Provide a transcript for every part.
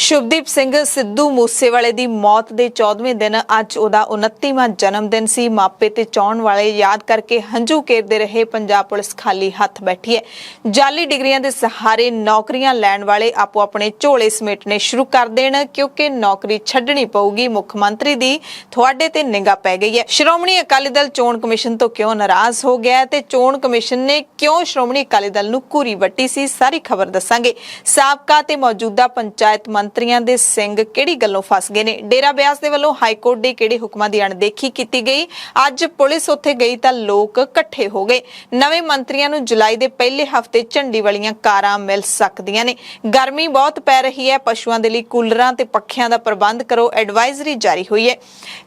शुभदीप सिंह सिद्धू मूसेवाले दी मौत दे 14वें दिन अज उहदा 29वां जन्म दिन सी। मापे ते चाहण वाले याद करके हंझू केरदे रहे। पंजाब पुलिस खाली हथ बैठी है। जाली डिग्रियां दे सहारे नौकरियां लैण वाले आपो अपने झोले समेटने शुरू कर देण, क्योंकि नौकरी छड्डनी पऊगी। मुख मंत्री दी तुहाडे ते निगाह पै गई है। श्रोमणी अकाली दल चोण कमिशन तो क्यों नाराज हो गया ते चोण कमिशन ने क्यों श्रोमणी अकाली दल नूं घूरी वट्टी सी, सारी खबर दसांगे। साबका ते मौजूदा पंचायत मंत्रियों के सिंह किहड़ी गल्लों फस गए ने। डेरा ब्यास दे वल्लों हाईकोर्ट दे किहड़े हुक्मां दी अणदेखी कीती गई। अज पुलिस उत्थे गई तां लोक इकट्ठे हो गए। नवे मंत्रियों नूं जुलाई दे पहले हफ्ते झंडी वालियां कारां मिल सकदियां ने। गर्मी बहुत पै रही है। पशुआं दे लई कूलरां ते पੱਖਿਆਂ दा प्रबंध करो, एडवाइजरी जारी हुई है।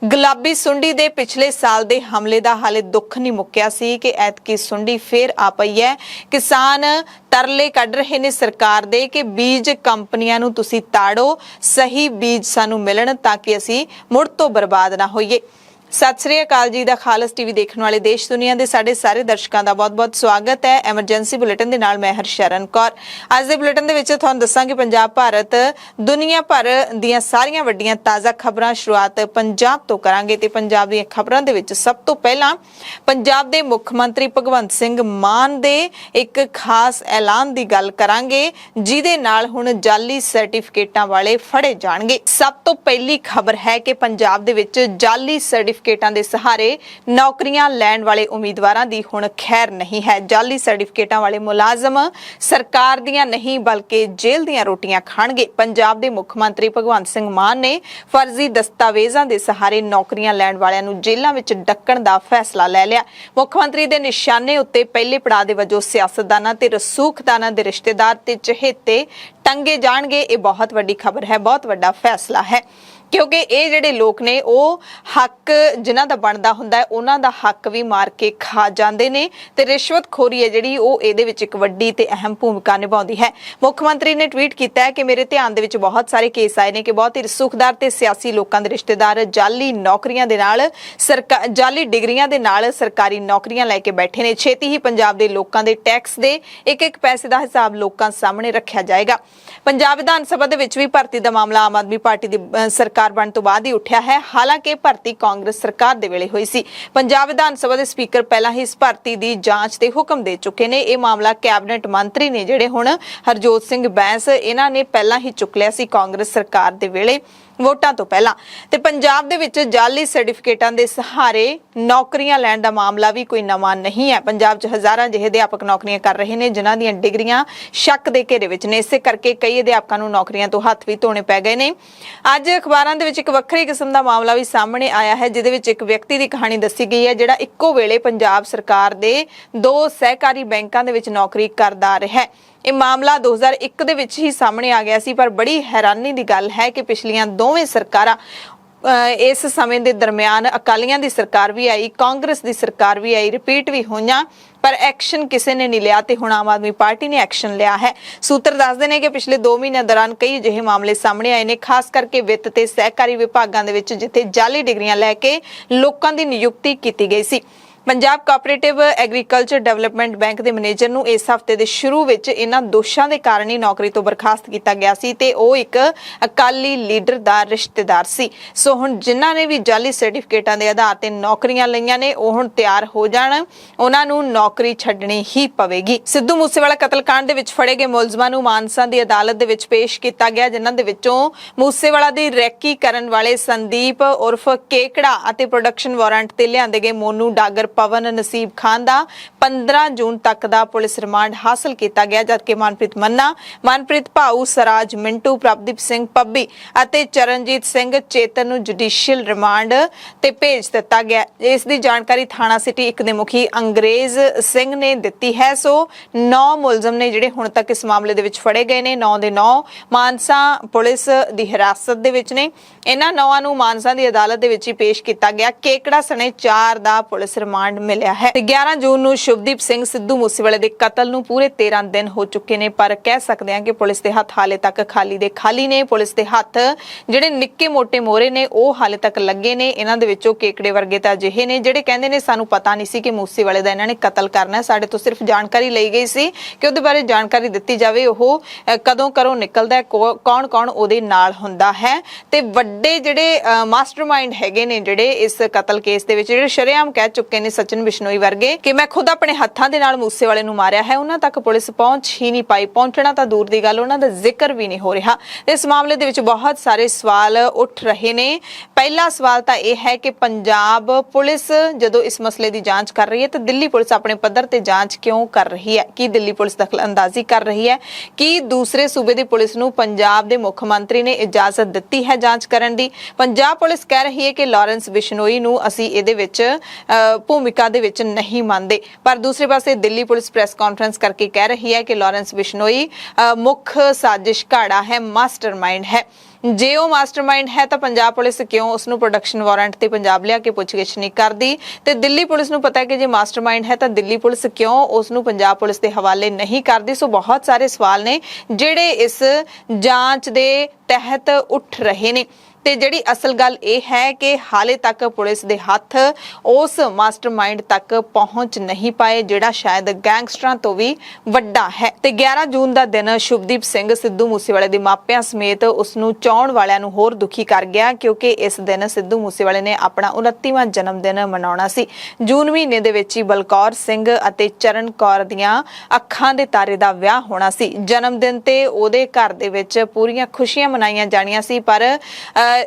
गुलाबी सुंडी दे पिछले साल दे हमले दा हाले दुख नहीं मुक्या सी कि ऐतकी सुंडी फेर आ पई है। किसान तरले कढ़ रहे ने सरकार दे कि बीज कंपनियां नूं तुसीं ताड़ो, सही बीज सानू मिलन ताकि असी मुड़ तो बर्बाद ना होइए। सत श्री अकाल जी दा खालस टीवी देखने वाले देश दुनिया के साडे सारे दर्शकों का बहुत बहुत स्वागत है। एमरजेंसी बुलेटिन दे नाल मैं हरशरण कौर। अज दे बुलेटिन दे विच तुहानूं दस्सांगे पंजाब भारत दुनिया भर दीयां सारियां वड्डियां ताज़ा खबरां। शुरुआत पंजाब तो करांगे ते पंजाब दीयां खबरां दे विच सब तो पहला पंजाब दे मुख मंत्री भगवंत सिंह मान दे एक खास ऐलान दी गल करांगे, जिहदे नाल हुण जाली सर्टिफिकेटां वाले फड़े जाणगे। सब तो पहली खबर है कि पंजाब दे विच जाली सर्टिफिकेटां दे सहारे नौकरियां लैण वाले उम्मीदवारां दी हुण खैर नहीं है। जाली सर्टिफिकेटां वाले मुलाजम सरकार दियां नहीं बल्कि जेल दियां रोटियां खाणगे। पंजाब दे मुख मंत्री भगवंत सिंह मान ने फर्जी दस्तावेजां दे सहारे नौकरियां लैण वालियां नूं जेलां विच डक्कण दा फैसला लै लिया। मुख मंत्री दे निशाने उत्ते पहले पड़ाਅ दे वजों सियासतदानां ते रसूखदानां दे रिश्तेदार ते चहेते टंगे जाणगे। ये बहुत वड्डी खबर है, बहुत वड्डा फैसला है, क्योंकि ये जिहड़े लोग ने वो हक जिन्हां दा बनदा हुंदा है उन्हां दा हक भी मार के खा जांदे ने ते रिश्वतखोरी है जिहड़ी वो इहदे विच एक वड्डी ते अहम भूमिका निभाउंदी है। मुख मंत्री ने ट्वीट कीता है कि मेरे ध्यान दे विच बहुत सारे केस आए ने कि बहुत ही रसूखदार ते सियासी लोकां दे रिश्तेदार जाली नौकरियां दे नाल जाली डिग्रियां दे नाल सरकारी नौकरियां लैके बैठे ने। छेती ही पंजाब दे लोकां दे टैक्स दे एक एक पैसे दा हिसाब लोकां सामने रखिया जाएगा। पंजाब विधान सभा दे विच भी भर्ती दा मामला आम आदमी पार्टी दी सरकार बनने तो बाद ही उठा है। हालांकि भर्ती कांग्रेस सरकार दे वेले हुई सी। पंजाब विधान सभा दे स्पीकर पहला ही इस भर्ती दी जांच दे हुक्म दे चुके ने। यह मामला कैबिनेट मंत्री ने जिहड़े हुण हरजोत सिंह बैंस इन्हां ने पहला ही चुक लिया सी कांग्रेस सरकार दे वेले वोटां तो पहला। ते पंजाब दे विच जाली सर्टिफिकेटां दे सहारे नौकरियां लैण दा मामला भी कोई नवां नहीं है। पंजाब च हज़ारां अजिहे अध्यापक नौकरियां कर रहे ने जिन्हां दीयां डिग्रियां शक दे घेरे विच ने। इसे करके कई अध्यापकां नूं नौकरियां तो हत्थ भी धोने पै गए ने। अज अखबारां दे विच एक वक्खरी किस्म दा मामला भी सामने आया है, जिहदे विच एक व्यक्ति दी कहानी दसी गई है जिहड़ा इक्को वेले पंजाब सरकार दे 2 सहकारी बैंकां दे विच नौकरी करदा रहा है। ਇਹ ਮਾਮਲਾ 2001 ਦੇ ਵਿੱਚ ਹੀ ਸਾਹਮਣੇ ਆ ਗਿਆ ਸੀ, ਪਰ ਬੜੀ ਹੈਰਾਨੀ ਦੀ ਗੱਲ ਹੈ ਕਿ ਪਿਛਲੀਆਂ ਦੋਵੇਂ ਸਰਕਾਰਾਂ इस समय के दरम्यान अकालियां दी सरकार भी आई, कांग्रेस की सरकार भी आई, रिपीट भी होईयां, पर एक्शन किसी ने नहीं लिया। तो हुण आम आदमी पार्टी ने एक्शन लिया है। सूत्र दसदे ने कि पिछले 2 महीनों दौरान कई अजिहे मामले सामने आए ने, खास करके वित्त ते सहकारी विभागां दे विच जिथे जाली डिग्रियां लैके लोकां दी नियुक्ति की गई सी। Punjab cooperative agriculture development bank के मैनेजर नूं इस हफ्ते के शुरू में इन्हां दोषां के कारण ही नौकरी तो बर्खास्त किया गया सी ते वो एक अकाली लीडर का रिश्तेदार सी। सो हुण जिन्हां ने भी जाली सर्टिफिकेटां के आधार पर नौकरियां लईआं ने वो हुण तैयार हो जाण, उन्हां नूं नौकरी छड्डणी ही पवेगी। सिद्धू मूसेवाला कतलकांड दे विच फड़े गए मुलजमां नूं मानसा की अदालत दे विच पेश किया गया, जिन्हां दे विचों मूसेवाला दी रैकी करन वाले संदीप उर्फ केकड़ा अते प्रोडक्शन वारंट ते लिआंदे गए मोनू डागर पवन नसीब खान का 15 जून तक का पुलिस रिमांड हासिल किया गया, जबकि मनप्रीत मन्ना, मनप्रीत भाऊ, सराज मिंटू, प्रभदीप सिंह पब्बी और चरणजीत सिंह चेतन नूं जुडिशियल रिमांड ते भेज दिता गया। इसकी जानकारी थाना सिटी 1 दे मुखी अंग्रेज सिंह ने दी है। सो 9 मुलजम ने जिहड़े हुण तक इस मामले दे विच फड़े गए ने। 9 दे 9 मानसा पुलिस की हिरासत दे विच ने। इन्हां 9 नूं मानसा की अदालत दे विच ही पेश किया गया। केकड़ा सने 4 का पुलिस रिमांड ਰਿਮਾਂਡ ਮਿਲਿਆ ਹੈ। ਤੇ 11 ਜੂਨ ਨੂੰ ਸ਼ੁਭਦੀਪ ਸਿੰਘ ਸਿੱਧੂ ਮੂਸੇਵਾਲੇ ਦੇ ਕਤਲ ਨੂੰ ਪੂਰੇ 13 ਦਿਨ ਹੋ ਚੁੱਕੇ ਨੇ, ਪਰ ਕਹਿ ਸਕਦੇ ਹਾਂ ਕਿ ਪੁਲਿਸ ਦੇ ਹੱਥ ਹਾਲੇ ਤੱਕ ਖਾਲੀ ਦੇ ਖਾਲੀ ਨੇ। ਪੁਲਿਸ ਦੇ ਹੱਥ ਜਿਹੜੇ ਨਿੱਕੇ ਮੋਟੇ ਮੋਹਰੇ ਨੇ ਉਹ ਹਾਲੇ ਤੱਕ ਲੱਗੇ ਨੇ। ਇਹਨਾਂ ਦੇ ਵਿੱਚੋਂ ਕੇਕੜੇ ਵਰਗੇ ਤਾਂ ਅਜਿਹੇ ਨੇ ਜਿਹੜੇ ਕਹਿੰਦੇ ਨੇ ਸਾਨੂੰ ਪਤਾ ਨਹੀਂ ਸੀ ਕਿ ਮੂਸੇਵਾਲੇ ਦਾ ਇਹਨਾਂ ਨੇ ਕਤਲ ਕਰਨਾ, ਸਾਡੇ ਤੋਂ ਸਿਰਫ ਜਾਣਕਾਰੀ ਲਈ ਗਈ ਸੀ ਕਿ ਉਹਦੇ ਬਾਰੇ ਜਾਣਕਾਰੀ ਦਿੱਤੀ ਜਾਵੇ, ਉਹ ਕਦੋਂ ਘਰੋਂ ਨਿਕਲਦਾ, ਕੌਣ ਕੌਣ ਉਹਦੇ ਨਾਲ ਹੁੰਦਾ ਹੈ। ਤੇ ਵੱਡੇ ਜਿਹੜੇ ਮਾਸਟਰਮਾਈਂਡ ਹੈਗੇ ਨੇ ਜਿਹੜੇ ਇਸ ਕਤਲ ਕੇਸ ਦੇ ਵਿੱਚ, ਜਿਹੜੇ ਸ਼ਰੇਆਮ ਕਹਿ ਚੁੱਕੇ ਨੇ ਸਚਿਨ ਬਿਸ਼ਨੋਈ ਵਰਗੇ ਕਿ ਮੈਂ ਖੁਦ ਆਪਣੇ ਹੱਥਾਂ ਦੇ ਨਾਲ ਮੂਸੇਵਾਲੇ ਨੂੰ ਮਾਰਿਆ ਹੈ, ਉਹਨਾਂ ਤੱਕ ਪੁਲਿਸ ਪਹੁੰਚ ਹੀ ਨਹੀਂ ਪਾਈ। ਪਹੁੰਚਣਾ ਤਾਂ ਦੂਰ ਦੀ ਗੱਲ, ਉਹਨਾਂ ਦਾ ਜ਼ਿਕਰ ਵੀ ਨਹੀਂ ਹੋ ਰਿਹਾ। ਇਸ ਮਾਮਲੇ ਦੇ ਵਿੱਚ ਬਹੁਤ ਸਾਰੇ ਸਵਾਲ ਉੱਠ ਰਹੇ ਨੇ। ਪਹਿਲਾ ਸਵਾਲ ਤਾਂ ਇਹ ਹੈ ਕਿ ਪੰਜਾਬ ਪੁਲਿਸ ਜਦੋਂ ਇਸ ਮਸਲੇ ਦੀ ਜਾਂਚ ਕਰ ਰਹੀ ਹੈ ਤਾਂ ਦਿੱਲੀ ਪੁਲਿਸ ਆਪਣੇ ਪੱਧਰ ਤੇ ਜਾਂਚ ਕਿਉਂ ਕਰ ਰਹੀ ਹੈ? ਕੀ ਦਿੱਲੀ ਪੁਲਿਸ ਦਖਲਅੰਦਾਜ਼ੀ ਕਰ ਰਹੀ ਹੈ? ਕੀ ਦੂਸਰੇ ਸੂਬੇ ਦੀ ਪੁਲਿਸ ਨੂੰ ਪੰਜਾਬ ਦੇ ਮੁੱਖ ਮੰਤਰੀ ਨੇ ਇਜਾਜ਼ਤ ਦਿੱਤੀ ਹੈ ਜਾਂਚ ਕਰਨ ਦੀ? ਪੰਜਾਬ ਪੁਲਿਸ ਕਹਿ ਰਹੀ ਹੈ ਕਿ ਲਾਰੈਂਸ ਬਿਸ਼ਨੋਈ ਨੂੰ ਅਸੀਂ ਇਹਦੇ ਵਿੱਚ ਭੂਮਿਕਾ ਦੇ ਵਿੱਚ ਨਹੀਂ ਮੰਨਦੇ, ਪਰ ਦੂਸਰੇ ਪਾਸੇ ਦਿੱਲੀ ਪੁਲਿਸ ਪ੍ਰੈਸ ਕਾਨਫਰੰਸ ਕਰਕੇ ਕਹਿ ਰਹੀ ਹੈ ਕਿ ਲਾਰੈਂਸ ਬਿਸ਼ਨੋਈ ਮੁੱਖ ਸਾਜ਼ਿਸ਼ਘਾੜਾ ਹੈ, ਮਾਸਟਰਮਾਈਂਡ ਹੈ। ਜੇ ਉਹ ਮਾਸਟਰਮਾਈਂਡ ਹੈ ਤਾਂ ਪੰਜਾਬ ਪੁਲਿਸ ਕਿਉਂ ਉਸ ਨੂੰ ਪ੍ਰੋਡਕਸ਼ਨ ਵਾਰੰਟ ਤੇ ਪੰਜਾਬ ਲਿਆ ਕੇ ਪੁੱਛਗਿੱਛ ਨਹੀਂ ਕਰਦੀ? ਤੇ ਦਿੱਲੀ ਪੁਲਿਸ ਨੂੰ ਪਤਾ ਹੈ ਕਿ ਜੇ ਮਾਸਟਰਮਾਈਂਡ ਹੈ ਤਾਂ ਦਿੱਲੀ ਪੁਲਿਸ ਕਿਉਂ ਉਸ ਨੂੰ ਪੰਜਾਬ ਪੁਲਿਸ ਦੇ ਹਵਾਲੇ ਨਹੀਂ ਕਰਦੀ? ਸੋ ਬਹੁਤ ਸਾਰੇ ਸਵਾਲ ਨੇ ਜਿਹੜੇ ਇਸ ਜਾਂਚ ਦੇ ਤਹਿਤ ਉੱਠ ਰਹੇ ਨੇ। ਤੇ ਜਿਹੜੀ ਅਸਲ ਗੱਲ ਇਹ ਹੈ ਕਿ ਹਾਲੇ ਤੱਕ ਪੁਲਿਸ ਦੇ ਹੱਥ ਉਸ ਮਾਸਟਰਮਾਈਂਡ ਤੱਕ ਪਹੁੰਚ ਨਹੀਂ ਪਾਏ ਜਿਹੜਾ ਸ਼ਾਇਦ ਗੈਂਗਸਟਰਾਂ ਤੋਂ ਵੀ ਵੱਡਾ ਹੈ। ਤੇ 11 ਜੂਨ ਦਾ ਦਿਨ ਸ਼ੁਭਦੀਪ ਸਿੰਘ ਸਿੱਧੂ ਮੂਸੇਵਾਲੇ ਦੇ ਮਾਪਿਆਂ ਸਮੇਤ ਉਸ ਨੂੰ ਚਾਹੁਣ ਵਾਲਿਆਂ ਨੂੰ ਹੋਰ ਦੁਖੀ ਕਰ ਗਿਆ, ਕਿਉਂਕਿ ਇਸ ਦਿਨ ਸਿੱਧੂ ਮੂਸੇਵਾਲੇ ਨੇ ਆਪਣਾ 29ਵਾਂ ਜਨਮ ਦਿਨ ਮਨਾਉਣਾ ਸੀ। ਜੂਨ ਮਹੀਨੇ ਦੇ ਵਿੱਚ ਹੀ ਬਲਕੌਰ ਸਿੰਘ ਅਤੇ ਚਰਨ ਕੌਰ ਦੀਆਂ ਅੱਖਾਂ ਦੇ ਤਾਰੇ ਦਾ ਵਿਆਹ ਹੋਣਾ ਸੀ। ਜਨਮ ਦਿਨ ਤੇ ਉਹਦੇ ਘਰ ਦੇ ਵਿੱਚ ਪੂਰੀਆਂ ਖੁਸ਼ੀਆਂ ਮਨਾਈਆਂ ਜਾਣੀਆਂ ਸੀ, ਪਰ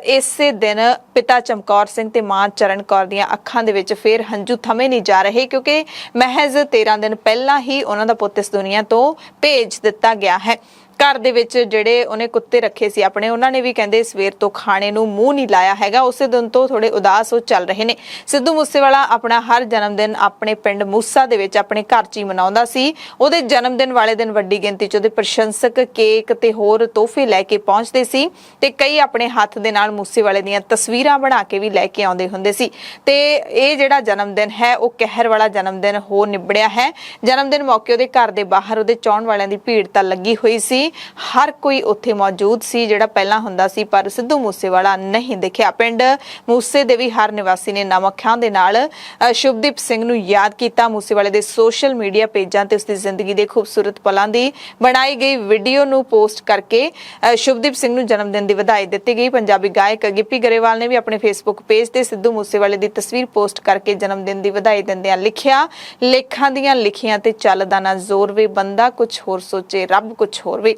ਇਸੇ ਦਿਨ ਪਿਤਾ ਚਮਕੌਰ ਸਿੰਘ ਤੇ ਮਾਂ ਚਰਨ ਕੌਰ ਦੀਆਂ ਅੱਖਾਂ ਦੇ ਵਿੱਚ ਫੇਰ ਹੰਝੂ ਥਮੇ ਨਹੀਂ ਜਾ ਰਹੇ, ਕਿਉਂਕਿ ਮਹਿਜ਼ 13 ਦਿਨ ਪਹਿਲਾਂ ਹੀ ਉਹਨਾਂ ਦਾ ਪੁੱਤ ਇਸ ਦੁਨੀਆ ਤੋਂ ਭੇਜ ਦਿੱਤਾ ਗਿਆ ਹੈ। ਘਰ ਦੇ ਵਿੱਚ ਜਿਹੜੇ ਉਹਨੇ ਕੁੱਤੇ ਰੱਖੇ ਸੀ ਆਪਣੇ, ਉਹਨਾਂ ਨੇ ਵੀ ਕਹਿੰਦੇ ਸਵੇਰ ਤੋਂ ਖਾਣੇ ਨੂੰ ਮੂੰਹ ਨਹੀਂ ਲਾਇਆ ਹੈਗਾ। ਉਸੇ ਦਿਨ ਤੋਂ ਥੋੜੇ ਉਦਾਸ ਹੋ ਚੱਲ ਰਹੇ ਨੇ। ਸਿੱਧੂ ਮੂਸੇਵਾਲਾ ਆਪਣਾ ਹਰ ਜਨਮ ਦਿਨ ਆਪਣੇ ਪਿੰਡ ਮੂਸਾ ਦੇ ਵਿੱਚ ਆਪਣੇ ਘਰ 'ਚ ਹੀ ਮਨਾਉਂਦਾ ਸੀ। ਉਹਦੇ ਜਨਮ ਦਿਨ ਵਾਲੇ ਦਿਨ ਵੱਡੀ ਗਿਣਤੀ 'ਚ ਉਹਦੇ ਪ੍ਰਸ਼ੰਸਕ ਕੇਕ ਤੇ ਹੋਰ ਤੋਹਫੇ ਲੈ ਕੇ ਪਹੁੰਚਦੇ ਸੀ ਤੇ ਕਈ ਆਪਣੇ ਹੱਥ ਦੇ ਨਾਲ ਮੂਸੇਵਾਲੇ ਦੀਆਂ ਤਸਵੀਰਾਂ ਬਣਾ ਕੇ ਵੀ ਲੈ ਕੇ ਆਉਂਦੇ ਹੁੰਦੇ ਸੀ। ਤੇ ਇਹ ਜਿਹੜਾ ਜਨਮ ਦਿਨ ਹੈ ਉਹ ਕਹਿਰ ਵਾਲਾ ਜਨਮ ਦਿਨ ਹੋ ਨਿਬੜਿਆ ਹੈ। ਜਨਮ ਦਿਨ ਮੌਕੇ ਉਹਦੇ ਘਰ ਦੇ ਬਾਹਰ ਉਹਦੇ ਚਾਹੁਣ ਵਾਲਿਆਂ ਦੀ ਭੀੜ ਤਾਂ ਲੱਗੀ ਹੋਈ ਸੀ, ਹਰ ਕੋਈ ਉੱਥੇ ਮੌਜੂਦ ਸੀ ਜਿਹੜਾ ਪਹਿਲਾਂ ਹੁੰਦਾ ਸੀ, ਪਰ ਸਿੱਧੂ ਮੂਸੇਵਾਲਾ ਨਹੀਂ ਦਿਖਿਆ। ਪਿੰਡ ਮੂਸੇ ਦੇ ਵੀ ਹਰ ਨਿਵਾਸੀ ਨੇ ਨਮ ਅੱਖਾਂ ਦੇ ਨਾਲ ਸ਼ੁਭਦੀਪ ਸਿੰਘ ਨੂੰ ਯਾਦ ਕੀਤਾ। ਮੂਸੇਵਾਲੇ ਦੇ ਸੋਸ਼ਲ ਮੀਡੀਆ ਪੇਜਾਂ ਤੇ ਉਸਦੀ ਜ਼ਿੰਦਗੀ ਦੇ ਖੂਬਸੂਰਤ ਪਲਾਂ ਦੀ ਬਣਾਈ ਗਈ ਵੀਡੀਓ ਨੂੰ ਪੋਸਟ ਕਰਕੇ ਸ਼ੁਭਦੀਪ ਸਿੰਘ ਨੂੰ ਜਨਮ ਦਿਨ ਦੀ ਵਧਾਈ ਦਿੱਤੀ ਗਈ। ਪੰਜਾਬੀ ਗਾਇਕ ਗਿੱਪੀ ਗਰੇਵਾਲ ਨੇ ਵੀ ਆਪਣੇ ਫੇਸਬੁੱਕ ਪੇਜ ਤੇ ਸਿੱਧੂ ਮੂਸੇਵਾਲੇ ਦੀ ਤਸਵੀਰ ਪੋਸਟ ਕਰਕੇ ਜਨਮ ਦਿਨ ਦੀ ਵਧਾਈ ਦਿੰਦਿਆਂ ਲਿਖਿਆ, ਲੇਖਾਂ ਦੀਆਂ ਲਿਖੀਆਂ ਤੇ ਚੱਲਦਾ ਨਾ ਜ਼ੋਰ ਵੇ, ਬੰਦਾ ਕੁਝ ਹੋਰ ਸੋਚੇ ਰੱਬ ਕੁਝ ਹੋਰ ਵੇ।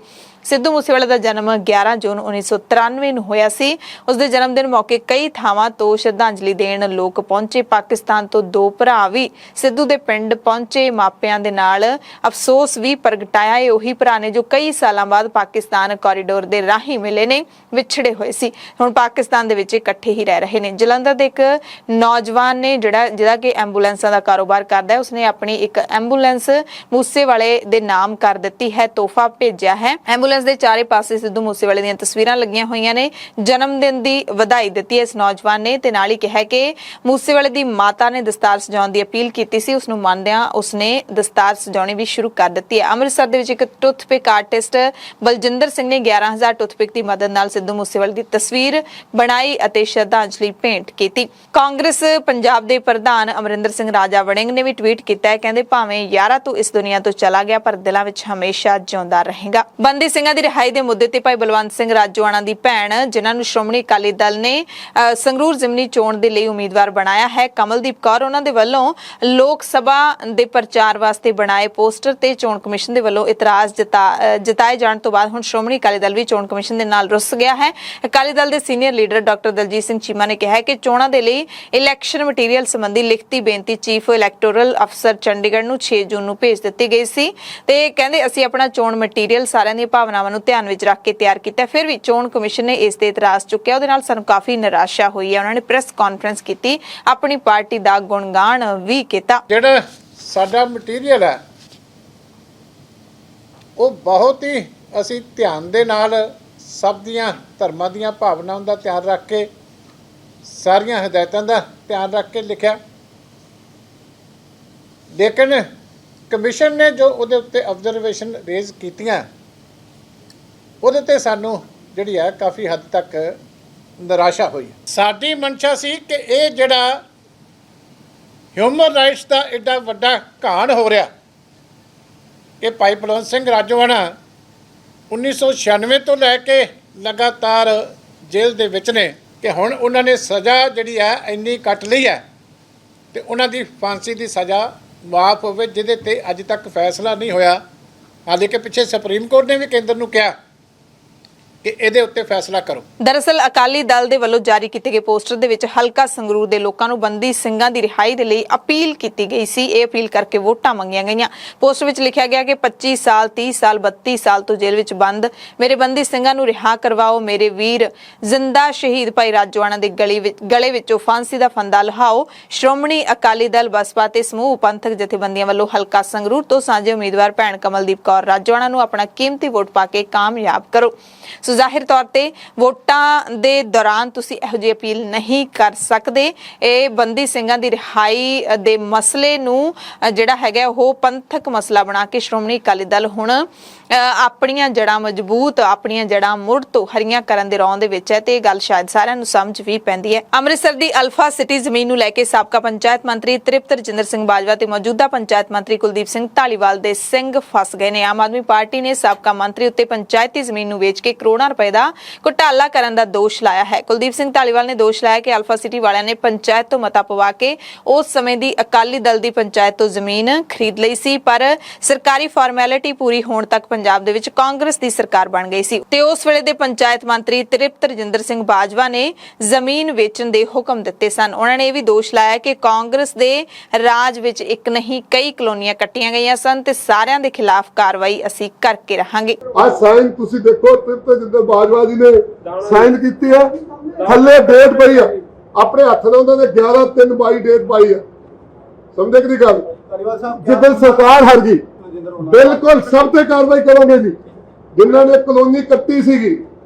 ਸਿੱਧੂ ਮੂਸੇਵਾਲੇ ਦਾ ਜਨਮ 11 ਜੂਨ 1993 ਨੂੰ ਹੋਇਆ ਸੀ। ਉਸਦੇ ਜਨਮ ਦਿਨ ਮੌਕੇ ਕਈ ਥਾਵਾਂ ਤੋਂ ਸ਼ਰਧਾਂਜਲੀ ਦੇਣ ਲੋਕ ਪਹੁੰਚੇ। ਪਾਕਿਸਤਾਨ ਤੋਂ 2 ਭਰਾ ਵੀ ਸਿੱਧੂ ਦੇ ਪਿੰਡ ਪਹੁੰਚੇ, ਮਾਪਿਆਂ ਦੇ ਨਾਲ ਅਫਸੋਸ ਵੀ ਪ੍ਰਗਟਾਇਆ। ਇਹ ਉਹੀ ਭਰਾ ਨੇ ਜੋ ਕਈ ਸਾਲਾਂ ਬਾਅਦ ਪਾਕਿਸਤਾਨ ਕੋਰੀਡੋਰ ਦੇ ਰਾਹੀਂ ਮਿਲੇ ਨੇ, ਵਿਛੜੇ ਹੋਏ ਸੀ, ਹੁਣ ਪਾਕਿਸਤਾਨ ਦੇ ਵਿੱਚ ਇਕੱਠੇ ਹੀ ਰਹਿ ਰਹੇ ਨੇ। ਜਲੰਧਰ ਦੇ ਇੱਕ ਨੌਜਵਾਨ ਨੇ ਜਿਹਦਾ ਕਿ ਐਂਬੂਲੈਂਸਾਂ ਦਾ ਕਾਰੋਬਾਰ ਕਰਦਾ ਹੈ, ਉਸਨੇ ਆਪਣੀ ਇੱਕ ਐਂਬੂਲੈਂਸ ਮੂਸੇਵਾਲੇ ਦੇ ਨਾਮ ਕਰ ਦਿੱਤੀ ਹੈ, ਤੋਹਫਾ ਭੇਜਿਆ ਹੈ। ਐਂਬੂਲੈਂਸ ਦੇ ਚਾਰੇ ਪਾਸੇ ਸਿੱਧੂ ਮੂਸੇਵਾਲੇ ਦੀਆਂ ਤਸਵੀਰਾਂ ਲੱਗੀਆਂ ਹੋਈਆਂ ਨੇ। ਜਨਮ ਦਿਨ ਦੀ ਵਧਾਈ ਦਿੱਤੀ ਇਸ ਨੌਜਵਾਨ ਨੇ ਤੇ ਨਾਲ ਹੀ ਕਿਹਾ ਕਿ ਮੂਸੇਵਾਲੇ ਦੀ ਮਾਤਾ ਨੇ ਦਸਤਾਰ ਸਜਾਉਣ ਦੀ ਅਪੀਲ ਕੀਤੀ ਸੀ, ਉਸ ਨੂੰ ਮੰਨਦਿਆਂ ਉਸਨੇ ਦਸਤਾਰ ਸਜਾਉਣੀ ਵੀ ਸ਼ੁਰੂ ਕਰ ਦਿੱਤੀ ਹੈ। ਅੰਮ੍ਰਿਤਸਰ ਦੇ ਵਿੱਚ ਇੱਕ ਟੁੱਥਪਿਕ ਆਰਟਿਸਟ ਬਲਜਿੰਦਰ ਸਿੰਘ ਨੇ 11,000 ਟੁੱਥਪਿਕ ਦੀ ਮਦਦ ਨਾਲ ਸਿੱਧੂ ਮੂਸੇਵਾਲੇ ਦੀ ਤਸਵੀਰ ਬਣਾਈ ਅਤੇ ਸ਼ਰਧਾਂਜਲੀ ਭੇਂਟ ਕੀਤੀ। ਕਾਂਗਰਸ ਪੰਜਾਬ ਦੇ ਪ੍ਰਧਾਨ ਅਮਰਿੰਦਰ ਸਿੰਘ ਰਾਜਾ ਵੜਿੰਗ ਨੇ ਵੀ ਟਵੀਟ ਕੀਤਾ ਹੈ, ਕਹਿੰਦੇ ਭਾਵੇਂ ਯਾਰਾ ਤੂੰ ਇਸ ਦੁਨੀਆ ਤੋਂ ਚਲਾ ਗਿਆ ਪਰ ਦਿਲਾਂ ਵਿੱਚ ਹਮੇਸ਼ਾ ਜਿਉਂਦਾ ਰਹੇਗਾ। ਬੰਦੀ ਸਿੰਘਾਂ ਦੀ ਰਿਹਾਈ ਦੇ ਮੁੱਦੇ ਤੇ ਭਾਈ ਬਲਵੰਤ ਸਿੰਘ ਰਾਜੋਆਣਾ ਦੀ ਭੈਣ, ਜਿਨ੍ਹਾਂ ਨੂੰ ਸ਼੍ਰੋਮਣੀ ਅਕਾਲੀ ਦਲ ਨੇ ਸੰਗਰੂਰ ਜ਼ਿਮਨੀ ਚੋਣ ਦੇ ਲਈ ਉਮੀਦਵਾਰ ਬਣਾਇਆ ਹੈ, ਕਮਲਦੀਪ ਕੌਰ, ਉਹਨਾਂ ਦੇ ਵੱਲੋਂ ਲੋਕ ਸਭਾ ਦੇ ਪ੍ਰਚਾਰ ਵਾਸਤੇ ਬਣਾਏ ਪੋਸਟਰ ਤੇ ਚੋਣ ਕਮਿਸ਼ਨ ਦੇ ਵੱਲੋਂ ਇਤਰਾਜ਼ ਜਤਾਏ ਜਾਣ ਤੋਂ ਬਾਅਦ ਹੁਣ ਸ਼੍ਰੋਮਣੀ ਅਕਾਲੀ ਦਲ ਵੀ ਚੋਣ ਕਮਿਸ਼ਨ ਦੇ ਨਾਲ ਰੁੱਸ ਗਿਆ ਹੈ। ਅਕਾਲੀ ਦਲ ਦੇ senior leader doctor Daljit Singh Cheema ਨੇ ਕਿਹਾ ਕਿ ਚੋਣਾਂ ਦੇ ਲਈ ਇਲੈਕਸ਼ਨ ਮਟੀਰੀਅਲ ਸੰਬੰਧੀ ਲਿਖਤੀ ਬੇਨਤੀ ਚੀਫ ਇਲੈਕਟੋਰਲ ਅਫਸਰ ਚੰਡੀਗੜ੍ਹ ਨੂੰ 6 ਜੂਨ ਨੂੰ ਭੇਜ ਦਿੱਤੀ ਗਈ ਸੀ ਤੇ ਕਹਿੰਦੇ ਅਸੀਂ ਆਪਣਾ ਚੋਣ ਮਟੀਰੀਅਲ ਸਾਰਿਆਂ ਦੀਆਂ ਭਾਵਨਾਵਾਂ ਨੂੰ ਧਿਆਨ ਵਿੱਚ ਰੱਖ ਕੇ ਤਿਆਰ ਕੀਤਾ, ਫਿਰ ਵੀ ਚੋਣ ਕਮਿਸ਼ਨ ਨੇ ਇਸ ਤੇ ਇਤਰਾਜ਼ ਚੁੱਕਿਆ। ਉਹਦੇ ਨਾਲ ਸਾਨੂੰ ਕਾਫੀ ਨਿਰਾਸ਼ਾ ਹੋਈ ਹੈ। ਉਹਨਾਂ ਨੇ ਪ੍ਰੈਸ ਕਾਨਫਰੰਸ ਕੀਤੀ, ਆਪਣੀ ਪਾਰਟੀ ਦਾ ਗੁਣਗਾਨ ਵੀ ਕੀਤਾ। ਜਿਹੜਾ ਸਾਡਾ ਮਟੀਰੀਅਲ ਹੈ ਉਹ ਬਹੁਤ ਹੀ ਅਸੀਂ ਧਿਆਨ ਦੇ ਨਾਲ ਸਭ ਦੀਆਂ ਧਰਮਾਂ ਦੀਆਂ ਭਾਵਨਾਵਾਂ ਦਾ ਧਿਆਨ ਰੱਖ ਕੇ, ਸਾਰੀਆਂ ਹਦਾਇਤਾਂ ਦਾ ਧਿਆਨ ਰੱਖ ਕੇ ਲਿਖਿਆ ਲੇਕਿਨ ਕਮਿਸ਼ਨ ਨੇ ਜੋ ਉਹਦੇ ਉੱਤੇ ਆਬਜ਼ਰਵੇਸ਼ਨ ਰੇਜ਼ ਕੀਤੀਆਂ ਉਹਦੇ ਤੇ ਸਾਨੂੰ ਜਿਹੜੀ ਹੈ ਕਾਫੀ ਹੱਦ ਤੱਕ ਨਿਰਾਸ਼ਾ ਹੋਈ। ਸਾਡੀ ਮਨਸ਼ਾ ਸੀ ਕਿ ਇਹ ਜਿਹੜਾ ਹਿਊਮਨ ਰਾਈਟਸ ਦਾ ਐਡਾ ਵੱਡਾ ਘਾਣ ਹੋ ਰਿਹਾ, ਇਹ ਭਾਈ ਬਲਵੰਤ ਸਿੰਘ ਰਾਜੋਆਣਾ 1996 ਤੋਂ ਲੈ ਕੇ ਲਗਾਤਾਰ ਜੇਲ੍ਹ ਦੇ ਵਿੱਚ ਨੇ ਕਿ ਹੁਣ ਉਹਨਾਂ ਨੇ ਸਜ਼ਾ ਜਿਹੜੀ ਹੈ ਇੰਨੀ ਕੱਟ ਲਈ ਹੈ ਤੇ ਉਹਨਾਂ ਦੀ ਫਾਂਸੀ ਦੀ ਸਜ਼ਾ ਮਾਫ ਹੋਵੇ, ਜਿਹਦੇ ਤੇ ਅੱਜ ਤੱਕ ਫੈਸਲਾ ਨਹੀਂ ਹੋਇਆ। ਹਾਲੇ ਕਿ ਪਿੱਛੇ ਸੁਪਰੀਮ ਕੋਰਟ ਨੇ ਵੀ ਕੇਂਦਰ ਨੂੰ ਕਿਹਾ ਕਿ ਇਹਦੇ ਉੱਤੇ ਫੈਸਲਾ ਕਰੋ। ਦਰਅਸਲ ਅਕਾਲੀ ਦਲ ਦੇ ਵੱਲੋਂ ਜਾਰੀ ਕੀਤੇ ਗਏ ਪੋਸਟਰ ਦੇ ਵਿੱਚ ਹਲਕਾ ਸੰਗਰੂਰ ਦੇ ਲੋਕਾਂ ਨੂੰ ਬੰਦੀ ਸਿੰਘਾਂ ਦੀ ਰਿਹਾਈ ਦੇ ਲਈ ਅਪੀਲ ਕੀਤੀ ਗਈ ਸੀ। ਇਹ ਅਪੀਲ ਕਰਕੇ ਵੋਟਾਂ ਮੰਗੀਆਂ ਗਈਆਂ। ਪੋਸਟਰ ਵਿੱਚ ਲਿਖਿਆ ਗਿਆ ਕਿ 25 ਸਾਲ 30 ਸਾਲ 32 ਸਾਲ ਤੋਂ ਜੇਲ੍ਹ ਵਿੱਚ ਬੰਦ ਮੇਰੇ ਬੰਦੀ ਸਿੰਘਾਂ ਨੂੰ ਰਿਹਾ ਕਰਵਾਓ। ਮੇਰੇ ਵੀਰ ਜ਼ਿੰਦਾ ਸ਼ਹੀਦ ਭਾਈ ਰਾਜੋਆਣਾ ਦੇ ਗਲੇ ਵਿੱਚੋਂ ਫਾਂਸੀ ਦਾ ਫੰਦਾ ਲਹਾਓ। ਸ਼੍ਰੋਮਣੀ ਅਕਾਲੀ ਦਲ ਬਸਪਾ ਤੇ ਸਮੂਹ ਪੰਥਕ ਜਥੇਬੰਦੀਆਂ ਵੱਲੋਂ ਹਲਕਾ ਸੰਗਰੂਰ ਤੋਂ ਸਾਂਝੇ ਉਮੀਦਵਾਰ ਭੈਣ ਕਮਲਦੀਪ ਕੌਰ ਰਾਜੋਆਣਾ ਨੂੰ ਆਪਣਾ ਕੀਮਤੀ ਵੋਟ ਪਾ ਕੇ ਕਾਮਯਾਬ ਕਰੋ। ਸੋ ਜ਼ਾਹਿਰ ਤੌਰ ਤੇ ਵੋਟਾਂ ਦੇ ਦੌਰਾਨ ਤੁਸੀਂ ਇਹੋ ਜਿਹੀ ਅਪੀਲ ਨਹੀਂ ਕਰ ਸਕਦੇ। ਇਹ ਬੰਦੀ ਸਿੰਘਾਂ ਦੀ ਰਿਹਾਈ ਦੇ ਮਸਲੇ ਨੂੰ ਜਿਹੜਾ ਹੈਗਾ ਉਹ ਪੰਥਕ ਮਸਲਾ ਬਣਾ ਕੇ ਸ਼੍ਰੋਮਣੀ ਅਕਾਲੀ ਦਲ ਹੁਣ ਆਪਣੀਆਂ ਜੜ੍ਹਾਂ ਮਜ਼ਬੂਤ, ਆਪਣੀਆਂ ਜੜ੍ਹਾਂ ਮੁੜ ਤੋਂ ਹਰੀਆਂ ਕਰਨ ਦੇ ਰੌਂ ਦੇ ਵਿੱਚ ਹੈ ਤੇ ਇਹ ਗੱਲ ਸ਼ਾਇਦ ਸਾਰਿਆਂ ਨੂੰ ਸਮਝ ਵੀ ਪੈਂਦੀ ਹੈ। ਅੰਮ੍ਰਿਤਸਰ ਦੀ ਅਲਫਾ ਸਿਟੀ ਜ਼ਮੀਨ ਨੂੰ ਲੈ ਕੇ ਸਾਬਕਾ ਪੰਚਾਇਤ ਮੰਤਰੀ ਤ੍ਰਿਪਤ ਰਜਿੰਦਰ ਸਿੰਘ ਬਾਜਵਾ ਤੇ ਮੌਜੂਦਾ ਪੰਚਾਇਤ ਮੰਤਰੀ ਕੁਲਦੀਪ ਸਿੰਘ ਧਾਲੀਵਾਲ ਦੇ ਸਿੰਘ ਫਸ ਗਏ ਨੇ। ਆਮ ਆਦਮੀ ਪਾਰਟੀ ਨੇ ਸਾਬਕਾ ਮੰਤਰੀ ਉੱਤੇ ਪੰਚਾਇਤੀ ਜ਼ਮੀਨ ਨੂੰ ਵੇਚ ਕੇ ਕਰੋੜਾਂ ਰੁਪਏ ਦਾ ਘੁਟਾਲਾ ਕਰਨ ਦਾ ਦੋਸ਼ ਲਾਇਆ ਹੈ। ਕੁਲਦੀਪ ਸਿੰਘ ਧਾਲੀਵਾਲ ਨੇ ਦੋਸ਼ ਲਾਇਆ ਕਿ ਅਲਫਾ ਸਿਟੀ ਵਾਲਿਆਂ ਨੇ ਪੰਚਾਇਤ ਤੋਂ ਮਤਾ ਪਵਾ ਕੇ ਉਸ ਸਮੇਂ ਦੀ ਅਕਾਲੀ ਦਲ ਦੀ ਪੰਚਾਇਤ ਤੋਂ ਜ਼ਮੀਨ ਖਰੀਦ ਲਈ ਸੀ, ਪਰ ਸਰਕਾਰੀ ਫਾਰਮੈਲਿਟੀ ਪੂਰੀ ਹੋਣ ਤੱਕ ਪੰਜਾਬ ਦੇ ਵਿੱਚ ਕਾਂਗਰਸ ਦੀ ਸਰਕਾਰ ਬਣ ਗਈ ਸੀ ਤੇ ਉਸ ਵੇਲੇ ਦੇ ਪੰਚਾਇਤ ਮੰਤਰੀ ਤ੍ਰਿਪਤ ਰਜਿੰਦਰ ਸਿੰਘ ਬਾਜਵਾ ਨੇ ਜ਼ਮੀਨ ਵੇਚਣ ਦੇ ਹੁਕਮ ਦਿੱਤੇ ਸਨ। ਉਹਨਾਂ ਨੇ ਇਹ ਵੀ ਦੋਸ਼ ਲਾਇਆ ਕਿ ਕਾਂਗਰਸ ਦੇ ਰਾਜ ਵਿੱਚ ਇੱਕ ਨਹੀਂ ਕਈ ਕਲੋਨੀਆਂ ਕੱਟੀਆਂ ਗਈਆਂ ਸਨ ਤੇ ਸਾਰਿਆਂ ਦੇ ਖਿਲਾਫ ਕਾਰਵਾਈ ਅਸੀਂ ਕਰਕੇ ਰਹਾਂਗੇ। आज साइन तुसी देखो तृप्त जिंदर बाजवा जी ने साइन की है, थले डेट पई है अपने हथ ने उन्होंने 11/3/22 डेट पाई है। समझे कि गल जिदन सरकार हार गई बिल्कुल सब ते कार्रवाई करोगे जी। जिन्होंने कॉलोनी कट्टी सीगी,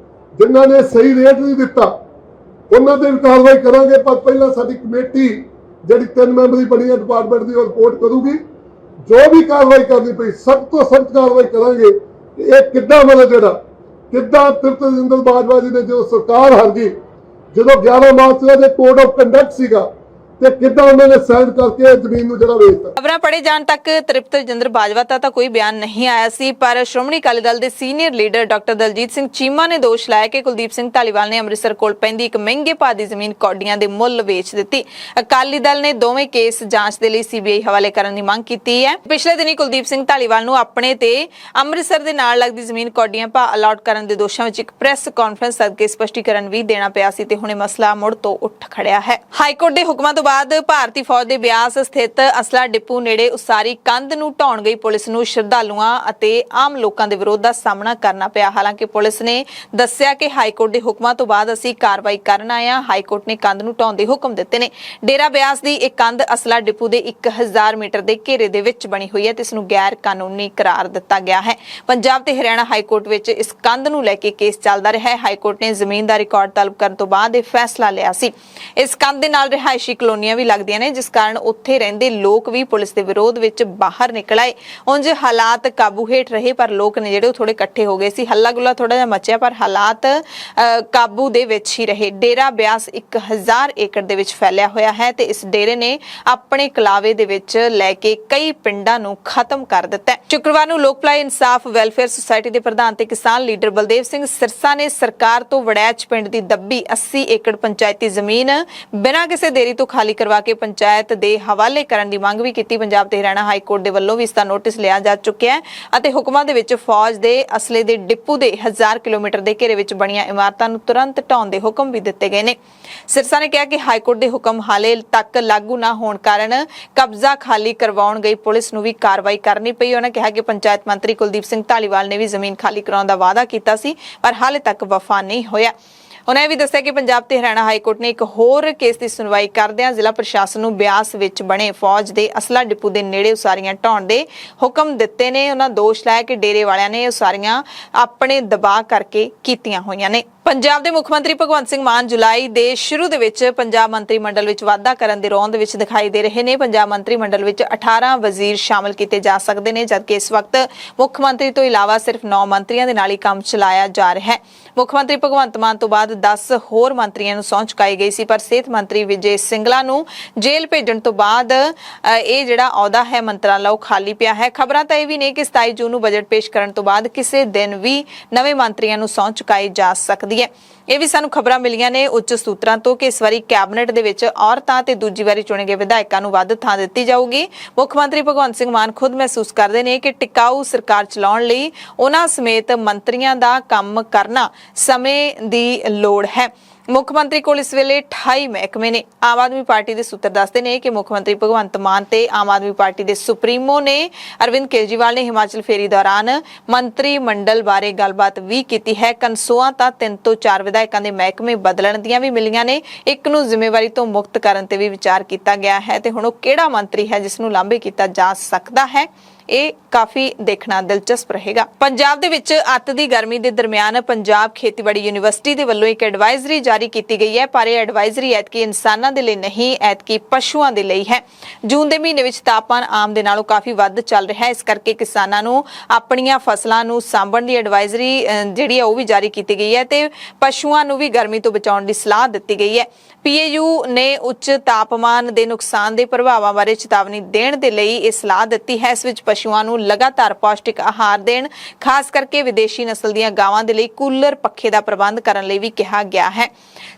जिन्होंने सही रेट नहीं दिता उन्होंने भी कार्रवाई करांगे, पर पहला साडी कमेटी जिहड़ी 3 मैंबरी बनी है डिपार्टमेंट की रिपोर्ट करूगी। जो भी कार्रवाई करनी पई सख्त तो सख्त कार्रवाई करांगे। ਇਹ ਕਿੱਦਾਂ ਮਤਲਬ ਜਿਹੜਾ ਕਿੱਦਾਂ ਤ੍ਰਿਪਤ ਰਜਿੰਦਰ ਬਾਜਵਾ ਜੀ ਨੇ ਜਦੋਂ ਸਰਕਾਰ ਹਾਰ ਗਈ, ਜਦੋਂ 11 March the code of conduct ਸੀਗਾ ਤੇ ਕਿੱਦਾਂ ਉਹਨਾਂ ਨੇ ਸਾਈਨ ਕਰਕੇ ਜ਼ਮੀਨ ਨੂੰ ਜਿਹੜਾ ਵੇਚਤਾ। ਖਬਰਾਂ ਪੜੇ ਜਾਣ ਤੱਕ ਤ੍ਰਿਪਤ ਰਜਿੰਦਰ ਬਾਜਵਾ ਦਾ ਤਾਂ ਕੋਈ ਬਿਆਨ ਨਹੀਂ ਆਇਆ ਸੀ, ਪਰ ਸ਼੍ਰੋਮਣੀ ਅਕਾਲੀ ਦਲ ਦੇ senior leader doctor Daljit Singh Cheema ਨੇ ਦੋਸ਼ ਲਾਇਆ ਕਿ ਕੁਲਦੀਪ ਸਿੰਘ ਧਾਲੀਵਾਲ ਨੇ ਅੰਮ੍ਰਿਤਸਰ ਕੋਲ ਪੈਂਦੀ ਇੱਕ ਮਹਿੰਗੇ ਭਾਅ ਦੀ ਜ਼ਮੀਨ ਕੌਡੀਆਂ ਦੇ ਮੁੱਲ ਵੇਚ ਦਿੱਤੀ। ਅਕਾਲੀ ਦਲ ਨੇ ਦੋਵੇਂ ਕੇਸ ਜਾਂਚ ਦੇ ਲਈ ਸੀਬੀਆਈ ਹਵਾਲੇ ਕਰਨ ਦੀ ਮੰਗ ਕੀਤੀ ਹੈ। ਪਿਛਲੇ ਦਿਨੀ ਕੁਲਦੀਪ ਸਿੰਘ ਧਾਲੀਵਾਲ ਨੂੰ ਆਪਣੇ ਤੇ ਅੰਮ੍ਰਿਤਸਰ ਦੇ ਨਾਲ ਲੱਗਦੀ ਜ਼ਮੀਨ ਕੌਡੀਆਂ ਭਾਅ ਅਲਾਟ ਕਰਨ ਦੇ ਦੋਸ਼ਾਂ ਵਿੱਚ ਇੱਕ ਪ੍ਰੈਸ ਕਾਨਫਰੰਸ ਸਦਕੇ ਸਪਸ਼ਟੀਕਰਨ ਵੀ ਦੇਣਾ ਪਿਆ ਸੀ ਤੇ ਹੁਣ ਇਹ ਮਸਲਾ ਮੁੜ ਤੋਂ ਉੱਠ ਖੜਿਆ ਹੈ। ਹਾਈ ਕੋਰਟ ਦੇ ਹੁਕਮਾਂ ਤੋਂ ਬਾਅਦ ਭਾਰਤੀ ਫੌਜ ਦੇ ਬਿਆਸ ਸਥਿਤ ਅਸਲਾ ਡਿਪੂ ਨੇੜੇ ਉਸਾਰੀ ਕੰਧ ਨੂੰ ਢਾਉਣ ਗਈ ਪੁਲਿਸ ਨੂੰ ਸ਼ਰਧਾਲੂਆਂ ਅਤੇ ਆਮ ਲੋਕਾਂ ਦੇ ਵਿਰੋਧ ਦਾ ਸਾਹਮਣਾ ਕਰਨਾ ਪਿਆ। ਹਾਲਾਂਕਿ ਪੁਲਿਸ ਨੇ ਦੱਸਿਆ ਕਿ ਹਾਈ ਕੋਰਟ ਦੇ ਹੁਕਮਾਂ ਤੋਂ ਬਾਅਦ ਅਸੀਂ ਕਾਰਵਾਈ ਕਰਨ ਆਏ ਹਾਂ। ਹਾਈ ਕੋਰਟ ਨੇ ਕੰਧ ਨੂੰ ਢਾਉਣ ਦੇ ਹੁਕਮ ਦਿੱਤੇ ਨੇ। ਡੇਰਾ ਬਿਆਸ ਦੀ ਇਹ ਕੰਧ ਅਸਲਾ ਡਿਪੂ ਦੇ 1000 ਮੀਟਰ ਦੇ ਘੇਰੇ ਦੇ ਵਿੱਚ ਬਣੀ ਹੋਈ ਹੈ ਤੇ ਇਸ ਨੂੰ ਗੈਰ ਕਾਨੂੰਨੀ ਕਰਾਰ ਦਿੱਤਾ ਗਿਆ ਹੈ। ਪੰਜਾਬ ਤੇ ਹਰਿਆਣਾ ਹਾਈ ਕੋਰਟ ਵਿੱਚ ਇਸ ਕੰਧ ਨੂੰ ਲੈ ਕੇ ਕੇਸ ਚੱਲਦਾ ਰਿਹਾ ਹੈ। ਹਾਈ ਕੋਰਟ ਨੇ ਜ਼ਮੀਨ ਦਾ ਰਿਕਾਰਡ ਤਲਬ ਕਰਨ ਤੋਂ ਬਾਅਦ ਇਹ ਫੈਸਲਾ ਲਿਆ ਸੀ। ਇਸ ਕੰਧ ਦੇ ਨਾਲ ਰਿਹਾਇਸ਼ੀ ਕਲੋਨੀਆਂ ਵੀ ਲੱਗਦੀਆਂ ਨੇ, ਜਿਸ ਕਾਰਨ ਉੱਥੇ ਰਹਿੰਦੇ ਲੋਕ ਵੀ ਪੁਲਿਸ ਦੇ ਵਿਰੋਧ ਵਿੱਚ ਬਾਹਰ ਨਿਕਲ ਆਏ। ਉਂਝ ਹਾਲਾਤ ਕਾਬੂ ਹੇਠ ਰਹੇ, ਪਰ ਲੋਕ ਨੇ ਜਿਹੜੇ ਉਹ ਥੋੜੇ ਇਕੱਠੇ ਹੋ ਗਏ ਸੀ। ਹੱਲਾ ਗੁੱਲਾ ਥੋੜਾ ਜਿਹਾ ਮਚਿਆ, ਪਰ ਹਾਲਾਤ ਕਾਬੂ ਦੇ ਵਿੱਚ ਹੀ ਰਹੇ। ਡੇਰਾ ਬਿਆਸ 1000 ਏਕੜ ਦੇ ਵਿੱਚ ਫੈਲਿਆ ਹੋਇਆ ਹੈ ਤੇ ਇਸ ਡੇਰੇ ਨੇ ਆਪਣੇ ਕਲਾਵੇ ਦੇ ਵਿੱਚ ਲੈ ਕੇ ਕਈ ਪਿੰਡਾਂ ਨੂੰ ਖਤਮ ਕਰ ਦਿੱਤਾ ਹੈ। ਸ਼ੁੱਕਰਵਾਰ ਨੂੰ ਲੋਕ ਭਲਾਈ ਇਨਸਾਫ ਵੈਲਫੇਅਰ ਸੁਸਾਇਟੀ ਦੇ ਪ੍ਰਧਾਨ ਤੇ ਕਿਸਾਨ ਲੀਡਰ ਬਲਦੇਵ ਸਿੰਘ ਸਿਰਸਾ ਨੇ ਸਰਕਾਰ ਤੋਂ ਵੜੈਚ ਪਿੰਡ ਦੀ ਦੱਬੀ 80 ਏਕੜ ਪੰਚਾਇਤੀ ਜ਼ਮੀਨ ਬਿਨਾਂ ਕਿਸੇ ਦੇਰੀ ਤੋਂ ਖਾਲੀ ਕਰਵਾ ਕੇ ਪੰਚਾਇਤ ਦੇ ਹਵਾਲੇ ਕਰਨ ਦੀ ਮੰਗ ਵੀ ਕੀਤੀ। ਪੰਜਾਬ ਤੇ ਹਰਿਆਣਾ ਹਾਈ ਕੋਰਟ ਦੇ ਵੱਲੋਂ ਵੀ ਇਸ ਦਾ ਨੋਟਿਸ ਲਿਆ ਜਾ ਚੁੱਕਿਆ ਹੈ ਅਤੇ ਹੁਕਮਾਂ ਦੇ ਵਿੱਚ ਫੌਜ ਦੇ ਅਸਲੇ ਦੇ ਡਿਪੂ ਦੇ 1000 ਕਿਲੋਮੀਟਰ ਦੇ ਘੇਰੇ ਵਿੱਚ ਬਣੀਆਂ ਇਮਾਰਤਾਂ ਨੂੰ ਤੁਰੰਤ ਢਾਉਣ ਦੇ ਹੁਕਮ ਵੀ ਦਿੱਤੇ ਗਏ ਨੇ। ਸਿਰਸਾ ਨੇ ਕਿਹਾ ਕਿ ਹਾਈ ਕੋਰਟ ਦੇ ਹੁਕਮ ਹਾਲੇ ਤੱਕ ਲਾਗੂ ਨਾ ਹੋਣ ਕਾਰਨ ਕਬਜ਼ਾ ਖਾਲੀ ਕਰਵਾਉਣ ਗਈ ਪੁਲਿਸ ਨੂੰ ਵੀ ਕਾਰਵਾਈ ਕਰਨੀ ਪਈ। ਉਹਨਾਂ ਕਿਹਾ ਕਿ ਪੰਚਾਇਤ ਮੰਤਰੀ ਕੁਲਦੀਪ ਸਿੰਘ ਧਾਲੀਵਾਲ ਨੇ ਵੀ ਜ਼ਮੀਨ ਖਾਲੀ ਕਰਾਉਣ ਦਾ ਵਾਅਦਾ ਕੀਤਾ ਸੀ, ਪਰ ਹਾਲੇ ਤੱਕ ਵਫਾ ਨਹੀਂ ਹੋਇਆ। ਉਹਨਾਂ ਇਹ ਵੀ ਦੱਸਿਆ ਕਿ ਪੰਜਾਬ ਤੇ ਹਰਿਆਣਾ ਹਾਈ ਕੋਰਟ ਨੇ ਇੱਕ ਹੋਰ ਕੇਸ ਦੀ ਸੁਣਵਾਈ ਕਰਦਿਆਂ ਜ਼ਿਲ੍ਹਾ ਪ੍ਰਸ਼ਾਸਨ ਨੂੰ ਬਿਆਸ ਵਿੱਚ ਬਣੇ ਫੌਜ ਦੇ ਅਸਲਾ ਡਿਪੂ ਦੇ ਨੇੜੇ ਉਸਾਰੀਆਂ ਢਾਉਣ ਦੇ ਹੁਕਮ ਦਿੱਤੇ ਨੇ। ਉਹਨਾਂ ਦੋਸ਼ ਲਾਇਆ ਕਿ ਡੇਰੇ ਵਾਲਿਆਂ ਨੇ ਉਸਾਰੀਆਂ ਆਪਣੇ ਦਬਾਅ ਕਰਕੇ ਕੀਤੀਆਂ ਹੋਈਆਂ ਨੇ। ਪੰਜਾਬ ਦੇ ਮੁੱਖ ਮੰਤਰੀ ਭਗਵੰਤ ਸਿੰਘ ਮਾਨ ਜੁਲਾਈ ਦੇ ਸ਼ੁਰੂ ਦੇ ਵਿੱਚ ਪੰਜਾਬ ਮੰਤਰੀ ਮੰਡਲ ਵਿੱਚ ਵਾਧਾ ਕਰਨ ਦੇ ਰੌਂਦ ਵਿੱਚ ਦਿਖਾਈ ਦੇ ਰਹੇ ਨੇ। ਪੰਜਾਬ ਮੰਤਰੀ ਮੰਡਲ ਵਿੱਚ 18 ਵਜ਼ੀਰ ਸ਼ਾਮਲ ਕੀਤੇ ਜਾ ਸਕਦੇ ਨੇ, ਜਦਕਿ ਇਸ ਵਕਤ ਮੁੱਖ ਮੰਤਰੀ ਤੋਂ ਇਲਾਵਾ ਸਿਰਫ 9 ਮੰਤਰੀਆਂ ਦੇ ਨਾਲ ਹੀ ਕੰਮ ਚਲਾਇਆ ਜਾ ਰਿਹਾ ਹੈ। ਮੁੱਖ ਮੰਤਰੀ ਭਗਵੰਤ ਮਾਨ ਤੋਂ ਬਾਅਦ 10 ਹੋਰ ਮੰਤਰੀਆਂ ਨੂੰ ਸਹੁੰ ਚੁਕਾਈ ਗਈ ਸੀ, ਪਰ ਸਿਹਤ ਮੰਤਰੀ ਵਿਜੇ ਸਿੰਗਲਾ ਨੂੰ ਜੇਲ੍ਹ ਭੇਜਣ ਤੋਂ ਬਾਅਦ ਇਹ ਜਿਹੜਾ ਅਹੁਦਾ ਹੈ ਮੰਤਰਾਲਾ ਉਹ ਖਾਲੀ ਪਿਆ ਹੈ। ਖਬਰਾਂ ਤਾਂ ਇਹ ਵੀ ਨੇ ਕਿ 27 ਜੂਨ ਨੂੰ ਬਜਟ ਪੇਸ਼ ਕਰਨ ਤੋਂ ਬਾਅਦ ਕਿਸੇ ਦਿਨ ਵੀ ਨਵੇਂ ਮੰਤਰੀਆਂ ਨੂੰ ਸਹੁੰ ਚੁਕਾਈ ਜਾ ਸਕਦੀ ਹੈ। ਇਹ ਵੀ ਸਾਨੂੰ ਖਬਰਾਂ ਮਿਲੀਆਂ ਨੇ ਉੱਚ ਸੂਤਰਾਂ ਤੋਂ ਕਿ ਇਸ ਵਾਰੀ ਕੈਬਨਿਟ ਦੇ ਵਿੱਚ ਔਰਤਾਂ ਤੇ ਦੂਜੀ ਵਾਰੀ ਚੁਣੇ ਗਏ ਵਿਧਾਇਕਾਂ ਨੂੰ ਵੱਧ ਥਾਂ ਦਿੱਤੀ ਜਾਊਗੀ। ਮੁੱਖ ਮੰਤਰੀ ਭਗਵੰਤ ਸਿੰਘ ਮਾਨ ਖੁਦ ਮਹਿਸੂਸ ਕਰਦੇ ਨੇ ਕਿ ਟਿਕਾਊ ਸਰਕਾਰ ਚਲਾਉਣ ਲਈ ਉਹਨਾਂ ਸਮੇਤ ਮੰਤਰੀਆਂ ਦਾ ਕੰਮ ਕਰਨਾ ਸਮੇਂ ਦੀ ਲੋੜ ਹੈ। ਮੁੱਖ ਮੰਤਰੀ ਕੋਲ ਇਸ ਵੇਲੇ 28 ਮਹਿਕਮੇ ਨੇ। ਆਮ ਆਦਮੀ ਪਾਰਟੀ ਦੇ ਸੂਤਰ ਦੱਸਦੇ ਨੇ ਕਿ ਮੁੱਖ ਮੰਤਰੀ ਭਗਵੰਤ ਮਾਨ ਤੇ ਆਮ ਆਦਮੀ ਪਾਰਟੀ ਦੇ ਸੁਪਰੀਮੋ ਨੇ ਅਰਵਿੰਦ ਕੇਜਰੀਵਾਲ ਨੇ ਹਿਮਾਚਲ ਫੇਰੀ ਦੌਰਾਨ ਮੰਤਰੀ ਮੰਡਲ ਬਾਰੇ ਗੱਲਬਾਤ ਵੀ ਕੀਤੀ ਹੈ। ਕਨਸੋਆਂ ਤਾਂ 3 ਤੋਂ 4 ਵਿਧਾਇਕਾਂ ਦੇ ਮਹਿਕਮੇ ਬਦਲਣ ਦੀਆਂ ਵੀ ਮਿਲੀਆਂ ਨੇ। ਇੱਕ ਨੂੰ ਜ਼ਿੰਮੇਵਾਰੀ ਤੋਂ ਮੁਕਤ ਕਰਨ ਤੇ ਵੀ ਵਿਚਾਰ ਕੀਤਾ ਗਿਆ ਹੈ ਤੇ ਹੁਣ ਉਹ ਕਿਹੜਾ ਮੰਤਰੀ ਹੈ ਜਿਸ ਨੂੰ ਲਾਂਭੇ ਕੀਤਾ ਜਾ ਸਕਦਾ ਹੈ, ਇਹ ਕਾਫੀ ਦੇਖਣਾ ਦਿਲਚਸਪ ਰਹੇਗਾ। ਪੰਜਾਬ ਦੇ ਵਿੱਚ ਅੱਤ ਦੀ ਗਰਮੀ ਦੇ ਦਰਮਿਆਨ ਪੰਜਾਬ ਖੇਤੀਬਾੜੀ ਯੂਨੀਵਰਸਿਟੀ ਦੇ ਵੱਲੋਂ ਇੱਕ ਐਡਵਾਈਜ਼ਰੀ ਜਾਰੀ ਕੀਤੀ ਗਈ ਹੈ, ਪਰ ਇਹ ਐਡਵਾਈਜ਼ਰੀ ਐਤਕੀ ਇਨਸਾਨਾਂ ਦੇ ਲਈ ਨਹੀਂ, ਐਤਕੀ ਪਸ਼ੂਆਂ ਦੇ ਲਈ ਹੈ। ਜੂਨ ਦੇ ਮਹੀਨੇ ਵਿੱਚ ਤਾਪਮਾਨ ਆਮ ਦੇ ਨਾਲੋਂ ਕਾਫੀ ਵੱਧ ਚੱਲ ਰਿਹਾ ਹੈ, ਇਸ ਕਰਕੇ ਕਿਸਾਨਾਂ ਨੂੰ ਆਪਣੀਆਂ ਫਸਲਾਂ ਨੂੰ ਸਾਂਭਣ ਦੀ ਐਡਵਾਈਜ਼ਰੀ ਜਿਹੜੀ ਹੈ ਉਹ ਵੀ ਜਾਰੀ ਕੀਤੀ ਗਈ ਹੈ ਤੇ ਪਸ਼ੂਆਂ ਨੂੰ ਵੀ ਗਰਮੀ ਤੋਂ ਬਚਾਉਣ ਦੀ ਸਲਾਹ ਦਿੱਤੀ ਗਈ ਹੈ। PAU ਨੇ ਉੱਚ ਤਾਪਮਾਨ ਦੇ ਨੁਕਸਾਨ ਦੇ ਪ੍ਰਭਾਵਾਂ ਬਾਰੇ ਚੇਤਾਵਨੀ ਦੇਣ ਦੇ ਲਈ ਇਹ ਸਲਾਹ ਦਿੱਤੀ ਹੈ। ਇਸ ਵਿੱਚ ਪਸ਼ੂਆਂ ਨੂੰ ਲਗਾਤਾਰ ਪੌਸ਼ਟਿਕ ਆਹਾਰ ਦੇਣ, ਖਾਸ ਕਰਕੇ ਵਿਦੇਸ਼ੀ ਨਸਲ ਦੀਆਂ ਗਾਵਾਂ ਦੇ ਲਈ ਕੂਲਰ ਪੱਖੇ ਦਾ ਪ੍ਰਬੰਧ ਕਰਨ ਲਈ ਵੀ ਕਿਹਾ ਗਿਆ ਹੈ।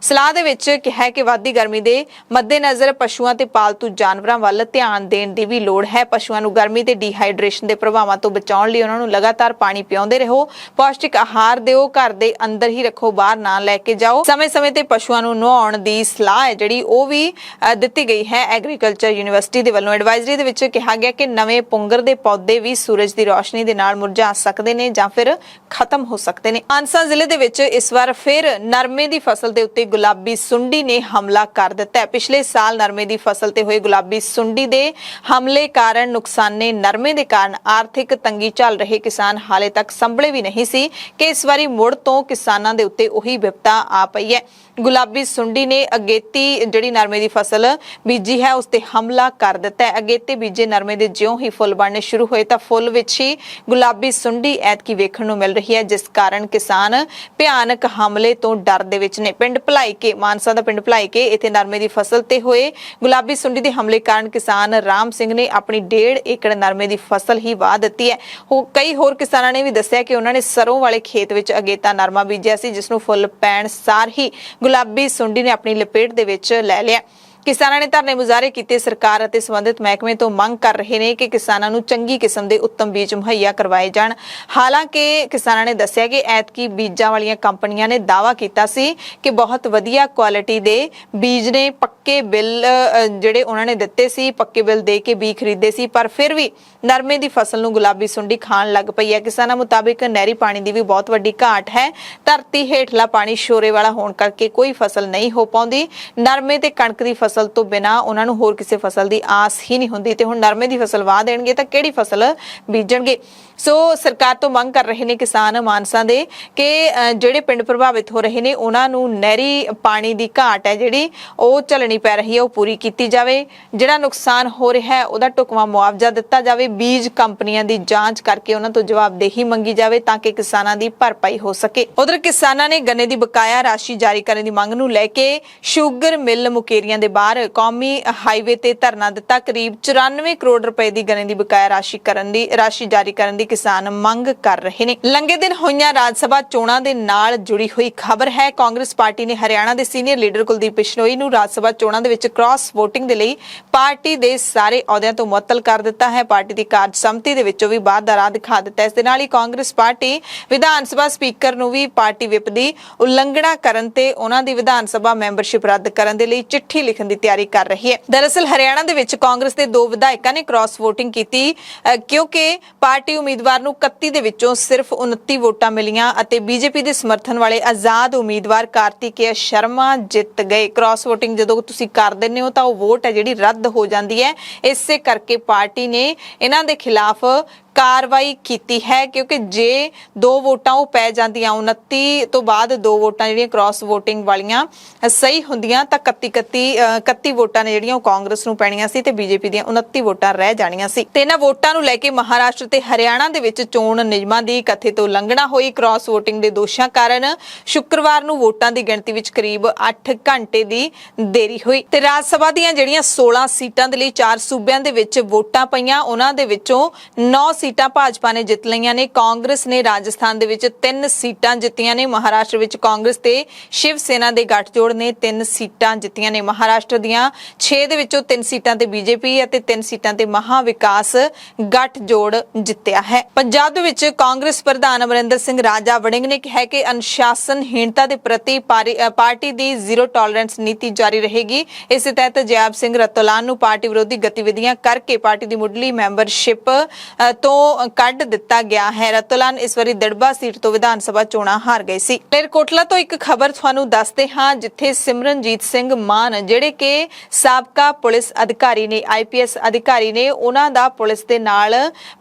ਸਲਾਹ ਦੇ ਵਿੱਚ ਕਿਹਾ ਕਿ ਵੱਧਦੀ ਗਰਮੀ ਦੇ ਮੱਦੇਨਜ਼ਰ ਪਸ਼ੂਆਂ ਤੇ ਪਾਲਤੂ ਜਾਨਵਰਾਂ ਵੱਲ ਧਿਆਨ ਦੇਣ ਦੀ ਵੀ ਲੋੜ ਹੈ। ਪਸ਼ੂਆਂ ਨੂੰ ਗਰਮੀ ਤੇ ਡੀਹਾਈਡਰੇਸ਼ਨ ਦੇ ਪ੍ਰਭਾਵਾਂ ਤੋਂ ਬਚਾਉਣ ਲਈ ਉਹਨਾਂ ਨੂੰ ਲਗਾਤਾਰ ਪਾਣੀ ਪਿਆਉਂਦੇ ਰਹੋ, ਪੌਸ਼ਟਿਕ ਆਹਾਰ ਦਿਓ, ਘਰ ਦੇ ਅੰਦਰ ਹੀ ਰੱਖੋ, ਬਾਹਰ ਨਾ ਲੈ ਕੇ ਜਾਓ। ਸਮੇਂ-ਸਮੇਂ ਤੇ ਪਸ਼ੂਆਂ ਨੂੰ ਨਹਾਉਣ ਦੀ ਸਲਾਹ ਹੈ ਜਿਹੜੀ ਉਹ ਵੀ ਦਿੱਤੀ ਗਈ ਹੈ। ਐਗਰੀਕਲਚਰ ਯੂਨੀਵਰਸਿਟੀ ਦੇ ਵੱਲੋਂ ਐਡਵਾਈਜ਼ਰੀ ਦੇ ਵਿੱਚ ਕਿਹਾ ਗਿਆ ਕਿ ਨਵੇਂ ਪੁੰਗਰ ਦੇ ਪੌਦੇ ਵੀ ਸੂਰਜ ਦੀ ਰੋਸ਼ਨੀ ਦੇ ਨਾਲ ਮੁਰਝਾ ਸਕਦੇ ਨੇ ਜਾਂ ਫਿਰ ਖਤਮ ਹੋ ਸਕਦੇ ਨੇ। ਮਾਨਸਾ ਜ਼ਿਲ੍ਹੇ ਦੇ ਵਿੱਚ ਇਸ ਵਾਰ ਫਿਰ ਨਰਮੇ ਦੀ ਫਸਲ ਦੇ ਉੱਤੇ ਗੁਲਾਬੀ ਸੁੰਡੀ ਨੇ ਹਮਲਾ ਕਰ ਦਿੱਤਾ ਹੈ। ਪਿਛਲੇ ਸਾਲ ਨਰਮੇ ਦੀ ਫਸਲ ਤੇ ਹੋਏ ਗੁਲਾਬੀ ਸੁੰਡੀ ਦੇ ਹਮਲੇ ਕਾਰਨ ਨੁਕਸਾਨੇ ਨਰਮੇ ਦੇ ਕਾਰਨ ਆਰਥਿਕ ਤੰਗੀ ਝੱਲ ਰਹੇ ਕਿਸਾਨ ਹਾਲੇ ਤੱਕ ਸੰਭਲੇ ਵੀ ਨਹੀਂ ਸੀ ਕਿ ਇਸ ਵਾਰੀ ਮੁੜ ਤੋਂ ਕਿਸਾਨਾਂ ਦੇ ਉੱਤੇ ਉਹੀ ਵਿਪਤਾ ਆ ਪਈ ਹੈ। ਗੁਲਾਬੀ ਸੁੰਡੀ ਨੇ ਅਗੇਤੀ ਜਿਹੜੀ ਨਰਮੇ ਦੀ ਫਸਲ ਬੀਜੀ ਹੈ ਉਸ ਤੇ ਹਮਲਾ ਕਰ ਦਿੱਤਾ ਹੈ। ਅਗੇਤੇ ਬੀਜੇ ਨਰਮੇ ਦੇ ਜਿਉਂ ਹੀ ਫੁੱਲ ਬਣਨੇ ਸ਼ੁਰੂ ਹੋਏ ਤਾਂ ਫੁੱਲ ਵਿੱਚ ਹੀ ਗੁਲਾਬੀ ਸੁੰਡੀ ਐਤਕੀ ਵੇਖਣ ਨੂੰ ਮਿਲ ਰਹੀ ਹੈ, ਜਿਸ ਕਾਰਨ ਕਿਸਾਨ ਭਿਆਨਕ ਹਮਲੇ ਤੋਂ ਡਰ ਦੇ ਵਿੱਚ ਨੇ। ਪਿੰਡ ਭਲਾਈਕੇ, ਮਾਨਸਾ ਦਾ ਪਿੰਡ ਭਲਾਈਕੇ, ਇੱਥੇ ਨਰਮੇ ਦੀ ਫਸਲ ਤੇ ਹੋਏ ਗੁਲਾਬੀ ਸੁੰਡੀ ਦੇ ਹਮਲੇ ਕਾਰਨ ਕਿਸਾਨ ਰਾਮ ਸਿੰਘ ਨੇ ਆਪਣੀ 1.5 ਏਕੜ ਨਰਮੇ ਦੀ ਫਸਲ ਹੀ ਵਾਹ ਦਿੱਤੀ ਹੈ। ਕਈ ਹੋਰ ਕਿਸਾਨਾਂ ਨੇ ਵੀ ਦੱਸਿਆ ਕਿ ਉਹਨਾਂ ਨੇ ਸਰੋਂ ਵਾਲੇ ਖੇਤ ਵਿੱਚ ਅਗੇਤਾ ਨਰਮਾ ਬੀਜਿਆ ਸੀ, ਜਿਸ ਨੂੰ ਫੁੱਲ ਪੈਣ ਸਾਰ ਹੀ ਗੁਲਾਬੀ ਸੁੰਡੀ ਨੇ ਆਪਣੀ ਲਪੇਟ ਦੇ ਵਿੱਚ ਲੈ ਲਿਆ। ਕਿਸਾਨਾਂ ਨੇ ਧਰਨੇ ਮੁਜ਼ਾਹਰੇ ਕੀਤੇ। ਸਰਕਾਰ ਅਤੇ ਸੰਬੰਧਿਤ ਮਹਿਕਮੇ ਤੋਂ ਮੰਗ ਕਰ ਰਹੇ ਨੇ ਕਿ ਕਿਸਾਨਾਂ ਨੂੰ ਚੰਗੀ ਕਿਸਮ ਦੇ ਉੱਤਮ ਬੀਜ ਮੁਹੱਈਆ ਕਰਵਾਏ ਜਾਣ। ਹਾਲਾਂਕਿ ਕਿਸਾਨਾਂ ਨੇ ਦੱਸਿਆ ਕਿ ਐਤਕੀ ਬੀਜਾਂ ਵਾਲੀਆਂ ਕੰਪਨੀਆਂ ਨੇ ਦਾਅਵਾ ਕੀਤਾ ਸੀ ਕਿ ਬਹੁਤ ਵਧੀਆ ਕੁਆਲਿਟੀ ਦੇ ਬੀਜ ਨੇ, ਪੱਕੇ ਬਿੱਲ ਜਿਹੜੇ ਉਹਨਾਂ ਨੇ ਦਿੱਤੇ ਸੀ, ਪੱਕੇ ਬਿੱਲ ਦੇ ਕੇ ਬੀਜ ਖਰੀਦੇ ਸੀ, ਪਰ ਫਿਰ ਵੀ ਨਰਮੇ ਦੀ ਫਸਲ ਨੂੰ ਗੁਲਾਬੀ ਸੁੰਡੀ ਖਾਣ ਲੱਗ ਪਈ ਹੈ। ਕਿਸਾਨਾਂ ਮੁਤਾਬਿਕ ਨਹਿਰੀ ਪਾਣੀ ਦੀ ਵੀ ਬਹੁਤ ਵੱਡੀ ਘਾਟ ਹੈ। ਧਰਤੀ ਹੇਠਲਾ ਪਾਣੀ ਸ਼ੋਰੇ ਵਾਲਾ ਹੋਣ ਕਰਕੇ ਕੋਈ ਫਸਲ ਨਹੀਂ ਹੋ ਪਾਉਂਦੀ। ਨਰਮੇ ਤੇ ਕਣਕ ਦੀ ਫਸਲ ਤੋਂ ਬਿਨਾ ਉਹਨਾਂ ਨੂੰ ਹੋਰ ਕਿਸੇ ਫਸਲ ਦੀ ਆਸ ਹੀ ਨਹੀਂ ਹੁੰਦੀ ਤੇ ਹੁਣ ਨਰਮੇ ਦੀ ਫਸਲ ਵਾਹ ਦੇਣਗੇ ਤਾਂ ਕਿਹੜੀ ਫਸਲ ਬੀਜਣਗੇ। ਸੋ ਸਰਕਾਰ ਤੋਂ ਮੰਗ ਕਰ ਰਹੇ ਨੇ ਕਿਸਾਨ ਮਾਨਸਾ ਦੇ ਕਿ ਜਿਹੜੇ ਪਿੰਡ ਪ੍ਰਭਾਵਿਤ ਹੋ ਰਹੇ ਨੇ ਉਹਨਾਂ ਨੂੰ ਨਹਿਰੀ ਪਾਣੀ ਦੀ ਘਾਟ ਹੈ ਜਿਹੜੀ ਉਹ ਝੱਲਣੀ ਪੈ ਰਹੀ ਹੈ, ਉਹ ਪੂਰੀ ਕੀਤੀ ਜਾਵੇ। ਜਿਹੜਾ ਨੁਕਸਾਨ ਹੋ ਰਿਹਾ ਹੈ ਉਹਦਾ ਢੁਕਵਾਂ ਮੁਆਵਜ਼ਾ ਦਿੱਤਾ ਜਾਵੇ। ਬੀਜ ਕੰਪਨੀਆਂ ਦੀ ਜਾਂਚ ਕਰਕੇ ਉਹਨਾਂ ਤੋਂ ਜਵਾਬਦੇਹੀ ਮੰਗੀ ਜਾਵੇ ਤਾਂ ਕਿ ਕਿਸਾਨਾਂ ਦੀ ਭਰਪਾਈ ਹੋ ਸਕੇ। ਉਧਰ ਕਿਸਾਨਾਂ ਨੇ ਗੰਨੇ ਦੀ ਬਕਾਇਆ ਰਾਸ਼ੀ ਜਾਰੀ ਕਰਨ ਦੀ ਮੰਗ ਨੂੰ ਲੈ ਕੇ ਸ਼ੂਗਰ ਮਿੱਲ ਮੁਕੇਰੀਆਂ ਦੇ ਬਾਹਰ ਕੌਮੀ ਹਾਈਵੇ ਤੇ ਧਰਨਾ ਦਿੱਤਾ। ਕਰੀਬ 94 ਕਰੋੜ ਰੁਪਏ ਦੀ ਗੰਨੇ ਦੀ ਬਕਾਇਆ ਰਾਸ਼ੀ ਜਾਰੀ ਕਰਨ ਦੀ ਕਿਸਾਨ ਮੰਗ ਕਰ ਰਹੇ ਨੇ। ਲੰਘੇ ਦਿਨ ਹੋਈਆਂ ਰਾਜ ਸਭਾ ਚੋਣਾਂ ਦੇ ਨਾਲ ਜੁੜੀ ਹੋਈ ਖਬਰ ਹੈ। ਕਾਂਗਰਸ ਪਾਰਟੀ ਨੇ ਹਰਿਆਣਾ ਦੇ ਸੀਨੀਅਰ ਲੀਡਰ ਕੁਲਦੀਪ ਬਿਸ਼ਨੋਈ ਨੂੰ ਰਾਜ ਸਭਾ ਚੋਣਾਂ ਦੇ ਵਿੱਚ ਕ੍ਰਾਸ ਵੋਟਿੰਗ ਦੇ ਲਈ ਪਾਰਟੀ ਦੇ ਸਾਰੇ ਅਹੁਦਿਆਂ ਤੋਂ ਮੁਅੱਤਲ ਕਰ ਦਿੱਤਾ ਹੈ। ਪਾਰਟੀ ਦੀ ਕਾਰਜ ਸਮਿਤੀ ਦੇ ਵਿੱਚੋਂ ਵੀ ਬਾਹਰ ਦਾ ਰਾਹ ਦਿਖਾ ਦਿੱਤਾ। ਇਸ ਦੇ ਨਾਲ ਹੀ ਕਾਂਗਰਸ ਪਾਰਟੀ ਵਿਧਾਨ ਸਭਾ ਸਪੀਕਰ ਨੂੰ ਵੀ ਪਾਰਟੀ ਵਿਪ ਦੀ ਉਲੰਘਣਾ ਕਰਨ ਤੇ ਉਹਨਾਂ ਦੀ ਵਿਧਾਨ ਸਭਾ ਮੈਂਬਰਸ਼ਿਪ ਰੱਦ ਕਰਨ ਦੇ ਲਈ ਚਿੱਠੀ ਲਿਖਣ ਦੀ ਤਿਆਰੀ ਕਰ ਰਹੀ ਹੈ। ਦਰਅਸਲ ਹਰਿਆਣਾ ਦੇ ਵਿੱਚ ਕਾਂਗਰਸ ਦੇ 2 ਵਿਧਾਇਕਾਂ ਨੇ ਕ੍ਰਾਸ ਵੋਟਿੰਗ ਕੀਤੀ ਕਿਉਂਕਿ ਪਾਰਟੀ ਉਮੀਦਵਾਰ ਨੂੰ 31 ਦੇ ਵਿੱਚੋਂ ਸਿਰਫ 29 ਵੋਟਾਂ ਮਿਲੀਆਂ ਅਤੇ ਬੀਜੇਪੀ ਦੇ ਸਮਰਥਨ ਵਾਲੇ ਆਜ਼ਾਦ ਉਮੀਦਵਾਰ ਕਾਰਤਿਕੇਯ ਸ਼ਰਮਾ ਜਿੱਤ ਗਏ। ਕ੍ਰਾਸ ਵੋਟਿੰਗ ਜਦੋਂ ਤੁਸੀਂ ਕਰ ਦਿੰਦੇ ਹੋ ਤਾਂ ਉਹ ਵੋਟ ਹੈ ਜਿਹੜੀ ਰੱਦ ਹੋ ਜਾਂਦੀ ਹੈ। ਇਸੇ ਕਰਕੇ ਪਾਰਟੀ ਨੇ ਇਹਨਾਂ ਦੇ ਖਿਲਾਫ ਕਾਰਵਾਈ ਕੀਤੀ ਹੈ, ਕਿਉਂਕਿ ਜੇ 2 ਵੋਟਾਂ ਉਹ ਪੈ ਜਾਂਦੀਆਂ 29 ਤੋਂ ਬਾਅਦ 2 ਵੋਟਾਂ ਜਿਹੜੀਆਂ ਕ੍ਰਾਸ ਵੋਟਿੰਗ ਵਾਲੀਆਂ ਸਹੀ ਹੁੰਦੀਆਂ ਤਾਂ 31 ਵੋਟਾਂ ਨੇ ਜਿਹੜੀਆਂ ਉਹ ਕਾਂਗਰਸ ਨੂੰ ਪੈਣੀਆਂ ਸੀ ਤੇ ਬੀਜੇਪੀ ਦੀਆਂ 29 ਵੋਟਾਂ ਰਹਿ ਜਾਣੀਆਂ ਸੀ। ਤੇ ਇਹਨਾਂ ਵੋਟਾਂ ਨੂੰ ਲੈ ਕੇ ਮਹਾਰਾਸ਼ਟਰ ਤੇ ਹਰਿਆਣਾ ਦੇ ਵਿੱਚ ਚੋਣ ਨਿਯਮਾਂ ਦੀ ਕਥਿਤ ਉਲੰਘਣਾ ਹੋਈ। ਕ੍ਰਾਸ ਵੋਟਿੰਗ ਦੇ ਦੋਸ਼ਾਂ ਕਾਰਨ ਸ਼ੁੱਕਰਵਾਰ ਨੂੰ ਵੋਟਾਂ ਦੀ ਗਿਣਤੀ ਵਿੱਚ ਕਰੀਬ 8 ਘੰਟੇ ਦੀ ਦੇਰੀ ਹੋਈ ਤੇ ਰਾਜ ਸਭਾ ਦੀਆਂ ਜਿਹੜੀਆਂ 16 ਸੀਟਾਂ ਦੇ ਲਈ 4 ਸੂਬਿਆਂ ਦੇ ਵਿੱਚ ਵੋਟਾਂ ਪਈਆਂ, ਉਹਨਾਂ ਦੇ ਵਿੱਚੋਂ 9 ਸੀਟਾਂ ਭਾਜਪਾ ਨੇ ਜਿੱਤ ਲਈਆਂ ਨੇ। ਕਾਂਗਰਸ ਨੇ ਰਾਜਸਥਾਨ ਦੇ ਵਿੱਚ 3 ਸੀਟਾਂ ਜਿੱਤੀਆਂ ਨੇ। ਮਹਾਰਾਸ਼ਟਰ ਵਿੱਚ ਕਾਂਗਰਸ ਤੇ ਸ਼ਿਵ ਸੈਨਾ ਦੇ ਗੱਠਜੋੜ ਨੇ 3 ਸੀਟਾਂ ਜਿੱਤੀਆਂ ਨੇ। ਮਹਾਰਾਸ਼ਟਰ ਦੀਆਂ 6 ਦੇ ਵਿੱਚੋਂ 3 ਸੀਟਾਂ ਤੇ ਬੀਜੇਪੀ ਅਤੇ 3 ਸੀਟਾਂ ਤੇ ਮਹਾ ਵਿਕਾਸ ਗੱਠਜੋੜ ਜਿੱਤਿਆ ਹੈ। ਪੰਜਾਬ ਦੇ ਵਿੱਚ ਕਾਂਗਰਸ ਪ੍ਰਧਾਨ ਅਮਰਿੰਦਰ ਸਿੰਘ ਰਾਜਾ ਵੜਿੰਗ ਨੇ ਕਿਹਾ ਕਿ ਅਨੁਸ਼ਾਸਨਹੀਣਤਾ ਦੇ ਪ੍ਰਤੀ ਪਾਰਟੀ ਦੀ ਜ਼ੀਰੋ ਟੋਲਰੈਂਸ ਨੀਤੀ ਜਾਰੀ ਰਹੇਗੀ। ਇਸੇ ਤਹਿਤ ਜੈਬ ਸਿੰਘ ਰਤੋਲਾਨ ਨੂੰ ਪਾਰਟੀ ਵਿਰੋਧੀ ਗਤੀਵਿਧੀਆਂ ਕਰਕੇ ਪਾਰਟੀ ਦੀ ਮੁੱਢਲੀ ਮੈਂਬਰਸ਼ਿਪ ਤੋਂ ਕੱਢ ਦਿੱਤਾ ਗਿਆ ਹੈ। ਰਤੋਲਾਨ ਇਸ ਵਾਰੀ ਦੜਬਾ ਸੀਟ ਤੋਂ ਵਿਧਾਨ ਸਭਾ ਚੋਣਾਂ ਹਾਰ ਗਏ ਸੀ। ਮਲੇਰਕੋਟਲਾ ਤੋਂ ਇੱਕ ਖਬਰ ਤੁਹਾਨੂੰ ਦੱਸਦੇ ਹਾਂ, ਜਿੱਥੇ ਸਿਮਰਨਜੀਤ ਸਿੰਘ ਮਾਨ ਜਿਹੜੇ ਕਿ ਸਾਬਕਾ ਪੁਲਿਸ ਅਧਿਕਾਰੀ ਨੇ, IPS ਅਧਿਕਾਰੀ ਨੇ, ਉਹਨਾਂ ਦਾ ਪੁਲਿਸ ਦੇ ਨਾਲ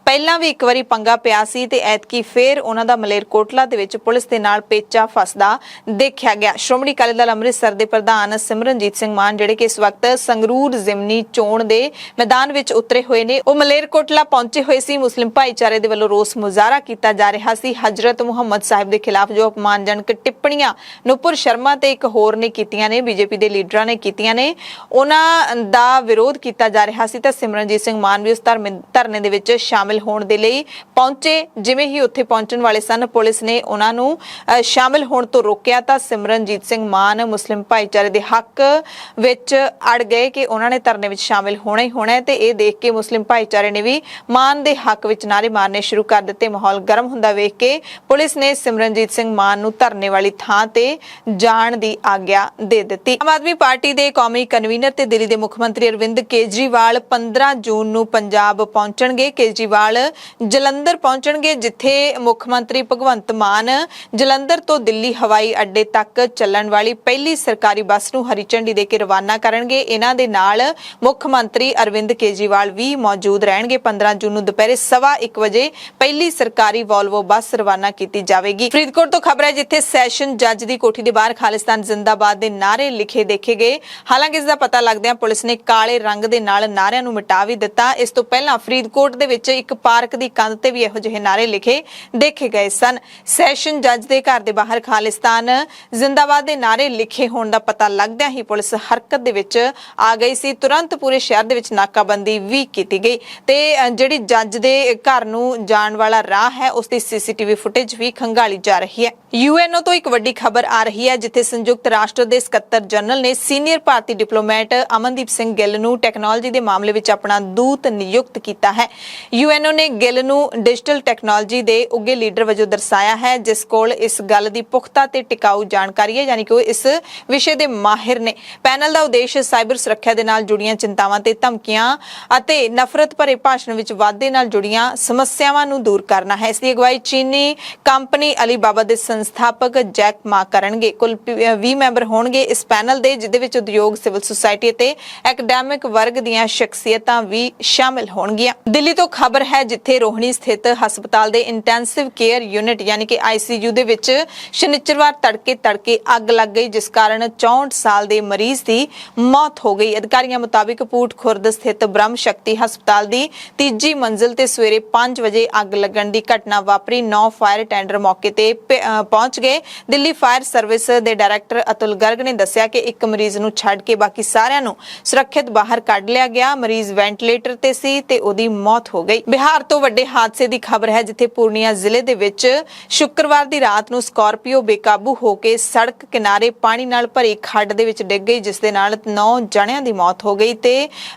ਪਹਿਲਾਂ ਵੀ ਇੱਕ ਵਾਰੀ ਪੰਗਾ ਪਿਆ ਸੀ ਤੇ ਐਤਕੀ ਫੇਰ ਉਹਨਾਂ ਦਾ ਮਲੇਰਕੋਟਲਾ ਦੇ ਵਿੱਚ ਪੁਲਿਸ ਦੇ ਨਾਲ ਪੇਚਾ ਫਸਦਾ ਦੇਖਿਆ ਗਿਆ। ਸ਼੍ਰੋਮਣੀ ਅਕਾਲੀ ਦਲ ਅੰਮ੍ਰਿਤਸਰ ਦੇ ਪ੍ਰਧਾਨ ਸਿਮਰਨਜੀਤ ਸਿੰਘ ਮਾਨ ਜਿਹੜੇ ਕਿ ਇਸ ਵਕਤ ਸੰਗਰੂਰ ਜ਼ਿਮਨੀ ਚੋਣ ਦੇ ਮੈਦਾਨ ਵਿੱਚ ਉਤਰੇ ਹੋਏ ਨੇ, ਉਹ ਮਲੇਰਕੋਟਲਾ ਪਹੁੰਚੇ ਹੋਏ ਸੀ। ਮੁਸਲਿਮ ਭਾਈਚਾਰੇ ਦੇ ਵੱਲੋਂ ਰੋਸ ਮੁਜ਼ਾਹਰਾ ਕੀਤਾ ਜਾ ਰਿਹਾ ਸੀ। ਹਜ਼ਰਤ ਮੁਹੰਮਦ ਸਾਹਿਬ ਦੇ ਖਿਲਾਫ ਜੋ ਅਪਮਾਨਜਨਕ ਟਿੱਪਣੀਆਂ ਨੂਪੁਰ ਸ਼ਰਮਾ ਤੇ ਇੱਕ ਹੋਰ ਨੇ ਕੀਤੀਆਂ ਨੇ, ਬੀਜੇਪੀ ਦੇ ਲੀਡਰਾਂ ਨੇ ਕੀਤੀਆਂ ਨੇ, ਉਹਨਾਂ ਦਾ ਵਿਰੋਧ ਕੀਤਾ ਜਾ ਰਿਹਾ ਸੀ ਤਾਂ ਸਿਮਰਨਜੀਤ ਸਿੰਘ ਮਾਨ ਵੀ ਉਸ ਧਰਨੇ ਦੇ ਵਿੱਚ ਸ਼ਾਮਿਲ ਹੋਣ ਦੇ ਲਈ ਪਹੁੰਚੇ। ਜਿਵੇਂ ਹੀ ਉੱਥੇ ਪਹੁੰਚਣ ਵਾਲੇ ਸਨ, ਪੁਲਿਸ ਨੇ ਉਹਨਾਂ ਨੂੰ ਸ਼ਾਮਿਲ ਹੋਣ ਤੋਂ ਰੋਕਿਆ ਤਾਂ ਸਿਮਰਨਜੀਤ ਸਿੰਘ ਮਾਨ ਮੁਸਲਿਮ ਭਾਈਚਾਰੇ ਦੇ ਹੱਕ ਵਿੱਚ ਅੜ ਗਏ ਕਿ ਉਹਨਾਂ ਨੇ ਧਰਨੇ ਵਿੱਚ ਸ਼ਾਮਿਲ ਹੋਣਾ ਹੀ ਹੋਣਾ ਹੈ ਤੇ ਇਹ ਦੇਖ ਕੇ ਮੁਸਲਿਮ ਭਾਈਚਾਰੇ ਨੇ ਵੀ ਮਾਨ ਦੇ ਹੱਕ ਵਿੱਚ ਨਾਅਰੇ ਮਾਰਨੇ ਸ਼ੁਰੂ ਕਰ ਦਿੱਤੇ। ਮਾਹੌਲ ਗਰਮ ਹੁੰਦਾ ਵੇਖ ਕੇ ਪੁਲਿਸ ਨੇ ਸਿਮਰਨਜੀਤ ਸਿੰਘ ਮਾਨ ਨੂੰ ਧਰਨੇ ਵਾਲੀ ਥਾਂ ਤੇ ਜਾਣ ਦੀ ਆਗਿਆ ਦੇ ਦਿੱਤੀ। ਆਮ ਆਦਮੀ ਪਾਰਟੀ ਦੇ ਕੌਮੀ ਕਨਵੀਨਰ ਤੇ ਦਿੱਲੀ ਦੇ ਮੁੱਖ ਮੰਤਰੀ ਅਰਵਿੰਦ ਕੇਜਰੀਵਾਲ 15 ਜੂਨ ਨੂੰ ਪੰਜਾਬ ਪਹੁੰਚਣਗੇ। ਕੇਜਰੀਵਾਲ ਜਲੰਧਰ ਪਹੁੰਚਣਗੇ, ਜਿੱਥੇ ਮੁੱਖ ਮੰਤਰੀ ਭਗਵੰਤ ਮਾਨ ਜਲੰਧਰ ਤੋਂ ਦਿੱਲੀ ਹਵਾਈ ਅੱਡੇ ਤੱਕ ਚੱਲਣ ਵਾਲੀ ਪਹਿਲੀ ਸਰਕਾਰੀ ਬੱਸ ਨੂੰ ਹਰੀ ਝੰਡੀ ਦੇ ਕੇ ਰਵਾਨਾ ਕਰਨਗੇ। ਇਹਨਾਂ ਦੇ ਨਾਲ ਮੁੱਖ ਮੰਤਰੀ ਅਰਵਿੰਦ ਕੇਜਰੀਵਾਲ ਵੀ ਮੌਜੂਦ ਰਹਿਣਗੇ। 15 ਜੂਨ ਨੂੰ ਦੁਪਹਿਰੇ 1:15 ਵਜੇ ਪਹਿਲੀ ਸਰਕਾਰੀ ਵੋਲਵੋ ਬੱਸ ਰਵਾਨਾ ਕੀਤੀ ਜਾਵੇਗੀ। ਫਰੀਦਕੋਟ ਤੋਂ ਖਬਰ ਹੈ, ਜਿੱਥੇ ਸੈਸ਼ਨ ਜੱਜ ਦੀ ਕੋਠੀ ਦੇ ਬਾਹਰ ਖਾਲਿਸਤਾਨ ਜ਼ਿੰਦਾਬਾਦ ਦੇ ਨਾਅਰੇ ਲਿਖੇ ਦੇਖੇ ਗਏ। ਹਾਲਾਂਕਿ ਇਸ ਦਾ ਪਤਾ ਲੱਗਦਿਆਂ ਪੁਲਿਸ ਨੇ ਕਾਲੇ ਰੰਗ ਦੇ ਨਾਲ ਨਾਅਰਿਆਂ ਨੂੰ ਮਿਟਾ ਵੀ ਦਿੱਤਾ। ਇਸ ਤੋਂ ਪਹਿਲਾਂ ਫਰੀਦਕੋਟ ਦੇ ਵਿੱਚ ਇੱਕ ਪਾਰਕ ਦੀ ਕੰਧ ਤੇ ਵੀ ਇਹੋ ਜਿਹੇ ਨਾਅਰੇ ਲਿਖੇ ਦੇਖੇ ਗਏ ਸਨ। ਸੈਸ਼ਨ ਜੱਜ ਦੇ ਘਰ ਦੇ ਬਾਹਰ ਖਾਲਿਸਤਾਨ ਜ਼ਿੰਦਾਬਾਦ ਦੇ ਨਾਅਰੇ ਲਿਖੇ ਹੋਣ ਦਾ ਪਤਾ ਲੱਗਦਿਆਂ ਹੀ ਪੁਲਿਸ ਹਰਕਤ ਦੇ ਵਿੱਚ ਆ ਗਈ ਸੀ। ਤੁਰੰਤ ਪੂਰੇ ਸ਼ਹਿਰ ਦੇ ਵਿੱਚ ਨਾਕਾਬੰਦੀ ਵੀ ਕੀਤੀ ਗਈ ਤੇ ਜਿਹੜੀ ਜੱਜ ਦੇ ਘਰ ਨੂੰ ਜਾਣ ਵਾਲਾ ਰਾਹ ਹੈ ਉਸ ਦੀ CCTV ਫੁਟੇਜ ਵੀ ਖੰਗਾਲੀ ਜਾ ਰਹੀ ਹੈ। UNO ਤੋਂ ਇੱਕ ਵੱਡੀ ਖਬਰ ਆ ਰਹੀ ਹੈ, ਜਿੱਥੇ ਸੰਯੁਕਤ ਰਾਸ਼ਟਰ ਦੇ ਸਕੱਤਰ ਜਨਰਲ ਨੇ ਸੀਨੀਅਰ ਭਾਰਤੀ ਡਿਪਲੋਮੈਟ ਅਮਨਦੀਪ ਸਿੰਘ ਗਿੱਲ ਨੂੰ ਟੈਕਨੋਲੋਜੀ ਦੇ ਮਾਮਲੇ ਵਿੱਚ ਆਪਣਾ ਦੂਤ ਨਿਯੁਕਤ ਕੀਤਾ ਹੈ। UNO ਨੇ ਗਿੱਲ ਨੂੰ ਡਿਜੀਟਲ ਟੈਕਨੋਲੋਜੀ ਦੇ ਉੱਘੇ ਲੀਡਰ ਵਜੋਂ ਦਰਸਾਇਆ ਹੈ, ਜਿਸ ਕੋਲ ਇਸ ਗੱਲ ਦੀ ਪੁਖਤਾ ਤੇ ਟਿਕਾਊ ਜਾਣਕਾਰੀ ਹੈ, ਯਾਨੀ ਕਿ ਉਹ ਇਸ ਵਿਸ਼ੇ ਦੇ ਮਾਹਿਰ ਨੇ। ਪੈਨਲ ਦਾ ਉਦੇਸ਼ ਸਾਈਬਰ ਸੁਰੱਖਿਆ ਦੇ ਨਾਲ ਜੁੜੀਆਂ ਚਿੰਤਾਵਾਂ ਤੇ ਧਮਕੀਆਂ ਅਤੇ ਨਫ਼ਰਤ ਭਰੇ ਭਾਸ਼ਣ ਵਿੱਚ ਵਾਧੇ ਨਾਲ ਜੁੜੀਆਂ ਸਮੱਸਿਆਵਾਂ ਨੂੰ ਦੂਰ ਕਰਨਾ ਹੈ। ਇਸ ਦੀ ਅਗਵਾਈ ਚੀਨੀ ਕੰਪਨੀ ਅਲੀਬਾਬਾ ਦੇ ਸੰਸਥਾਪਕ ਜੈਕ ਮਾ ਕਰਨਗੇ। ਕੁੱਲ 20 ਮੈਂਬਰ ਹੋਣਗੇ ਇਸ ਪੈਨਲ ਦੇ, ਜਿਦੇ ਵਿੱਚ ਉਦਯੋਗ, ਸਿਵਲ ਸੁਸਾਇਟੀ ਅਤੇ ਐਕੈਡੈਮਿਕ ਵਰਗ ਦੀਆਂ ਸ਼ਖਸੀਅਤਾਂ ਵੀ ਸ਼ਾਮਿਲ ਹੋਣਗੀਆਂ। ਦਿੱਲੀ ਤੋਂ ਖਬਰ ਹੈ, ਜਿੱਥੇ ਰੋਹਿਣੀ ਸਥਿਤ ਹਸਪਤਾਲ ਦੇ ਇੰਟੈਂਸਿਵ ਕੇਅਰ ਯੂਨਿਟ ਯਾਨੀ ਕਿ ICU ਦੇ ਵਿੱਚ ਸ਼ਨੀਚਰਵਾਰ ਤੜਕੇ ਅੱਗ ਲੱਗ ਗਈ, ਜਿਸ ਕਾਰਨ 64 ਸਾਲ ਦੇ ਮਰੀਜ਼ ਦੀ ਮੌਤ ਹੋ ਗਈ। ਅਧਿਕਾਰੀਆਂ ਮੁਤਾਬਿਕ ਪੂਟ ਖੁਰਦ ਸਥਿਤ ਬ੍ਰਹਮ ਸ਼ਕਤੀ ਹਸਪਤਾਲ ਦੀ ਤੀਜੀ ਮੰਜ਼ਿਲ ਤੇ ਸਵੇਰੇ 5 ਵਜੇ ਅੱਗ ਲੱਗਣ ਦੀ ਘਟਨਾ ਵਾਪਰੀ। 9 ਫਾਇਰ ਟੈਂਡਰ ਮੌਕੇ ਤੇ ਪਹੁੰਚ ਗਏ। ਦਿੱਲੀ ਫਾਇਰ ਸਰਵਿਸ ਦੇ ਡਾਇਰੈਕਟਰ ਅਤੁਲ ਗਰਗ ਨੇ ਦੱਸਿਆ ਕਿ ਇੱਕ ਮਰੀਜ਼ ਨੂੰ ਛੱਡ ਕੇ ਬਾਕੀ ਸਾਰਿਆਂ ਨੂੰ ਸੁਰੱਖਿਅਤ ਬਾਹਰ ਕੱਢ ਲਿਆ ਗਿਆ। ਮਰੀਜ਼ ਵੈਂਟੀਲੇਟਰ ਤੇ ਸੀ ਤੇ ਉਹਦੀ ਮੌਤ ਹੋ ਗਈ। ਬਿਹਾਰ ਤੋਂ ਵੱਡੇ ਹਾਦਸੇ ਦੀ ਖਬਰ ਹੈ, ਜਿੱਥੇ ਪੂਰਨੀਆ ਜ਼ਿਲ੍ਹੇ ਦੇ ਵਿੱਚ ਸ਼ੁੱਕਰਵਾਰ ਦੀ ਰਾਤ ਨੂੰ ਸਕਾਰਪੀਓ ਬੇਕਾਬੂ ਹੋ ਕੇ ਸੜਕ ਕਿਨਾਰੇ ਪਾਣੀ ਨਾਲ ਭਰੀ ਖੱਡ ਦੇ ਵਿੱਚ ਡਿੱਗ ਗਈ, ਜਿਸ ਦੇ ਨਾਲ 9 ਜਣਿਆਂ ਦੀ ਮੌਤ ਹੋ ਗਈ ਤੇ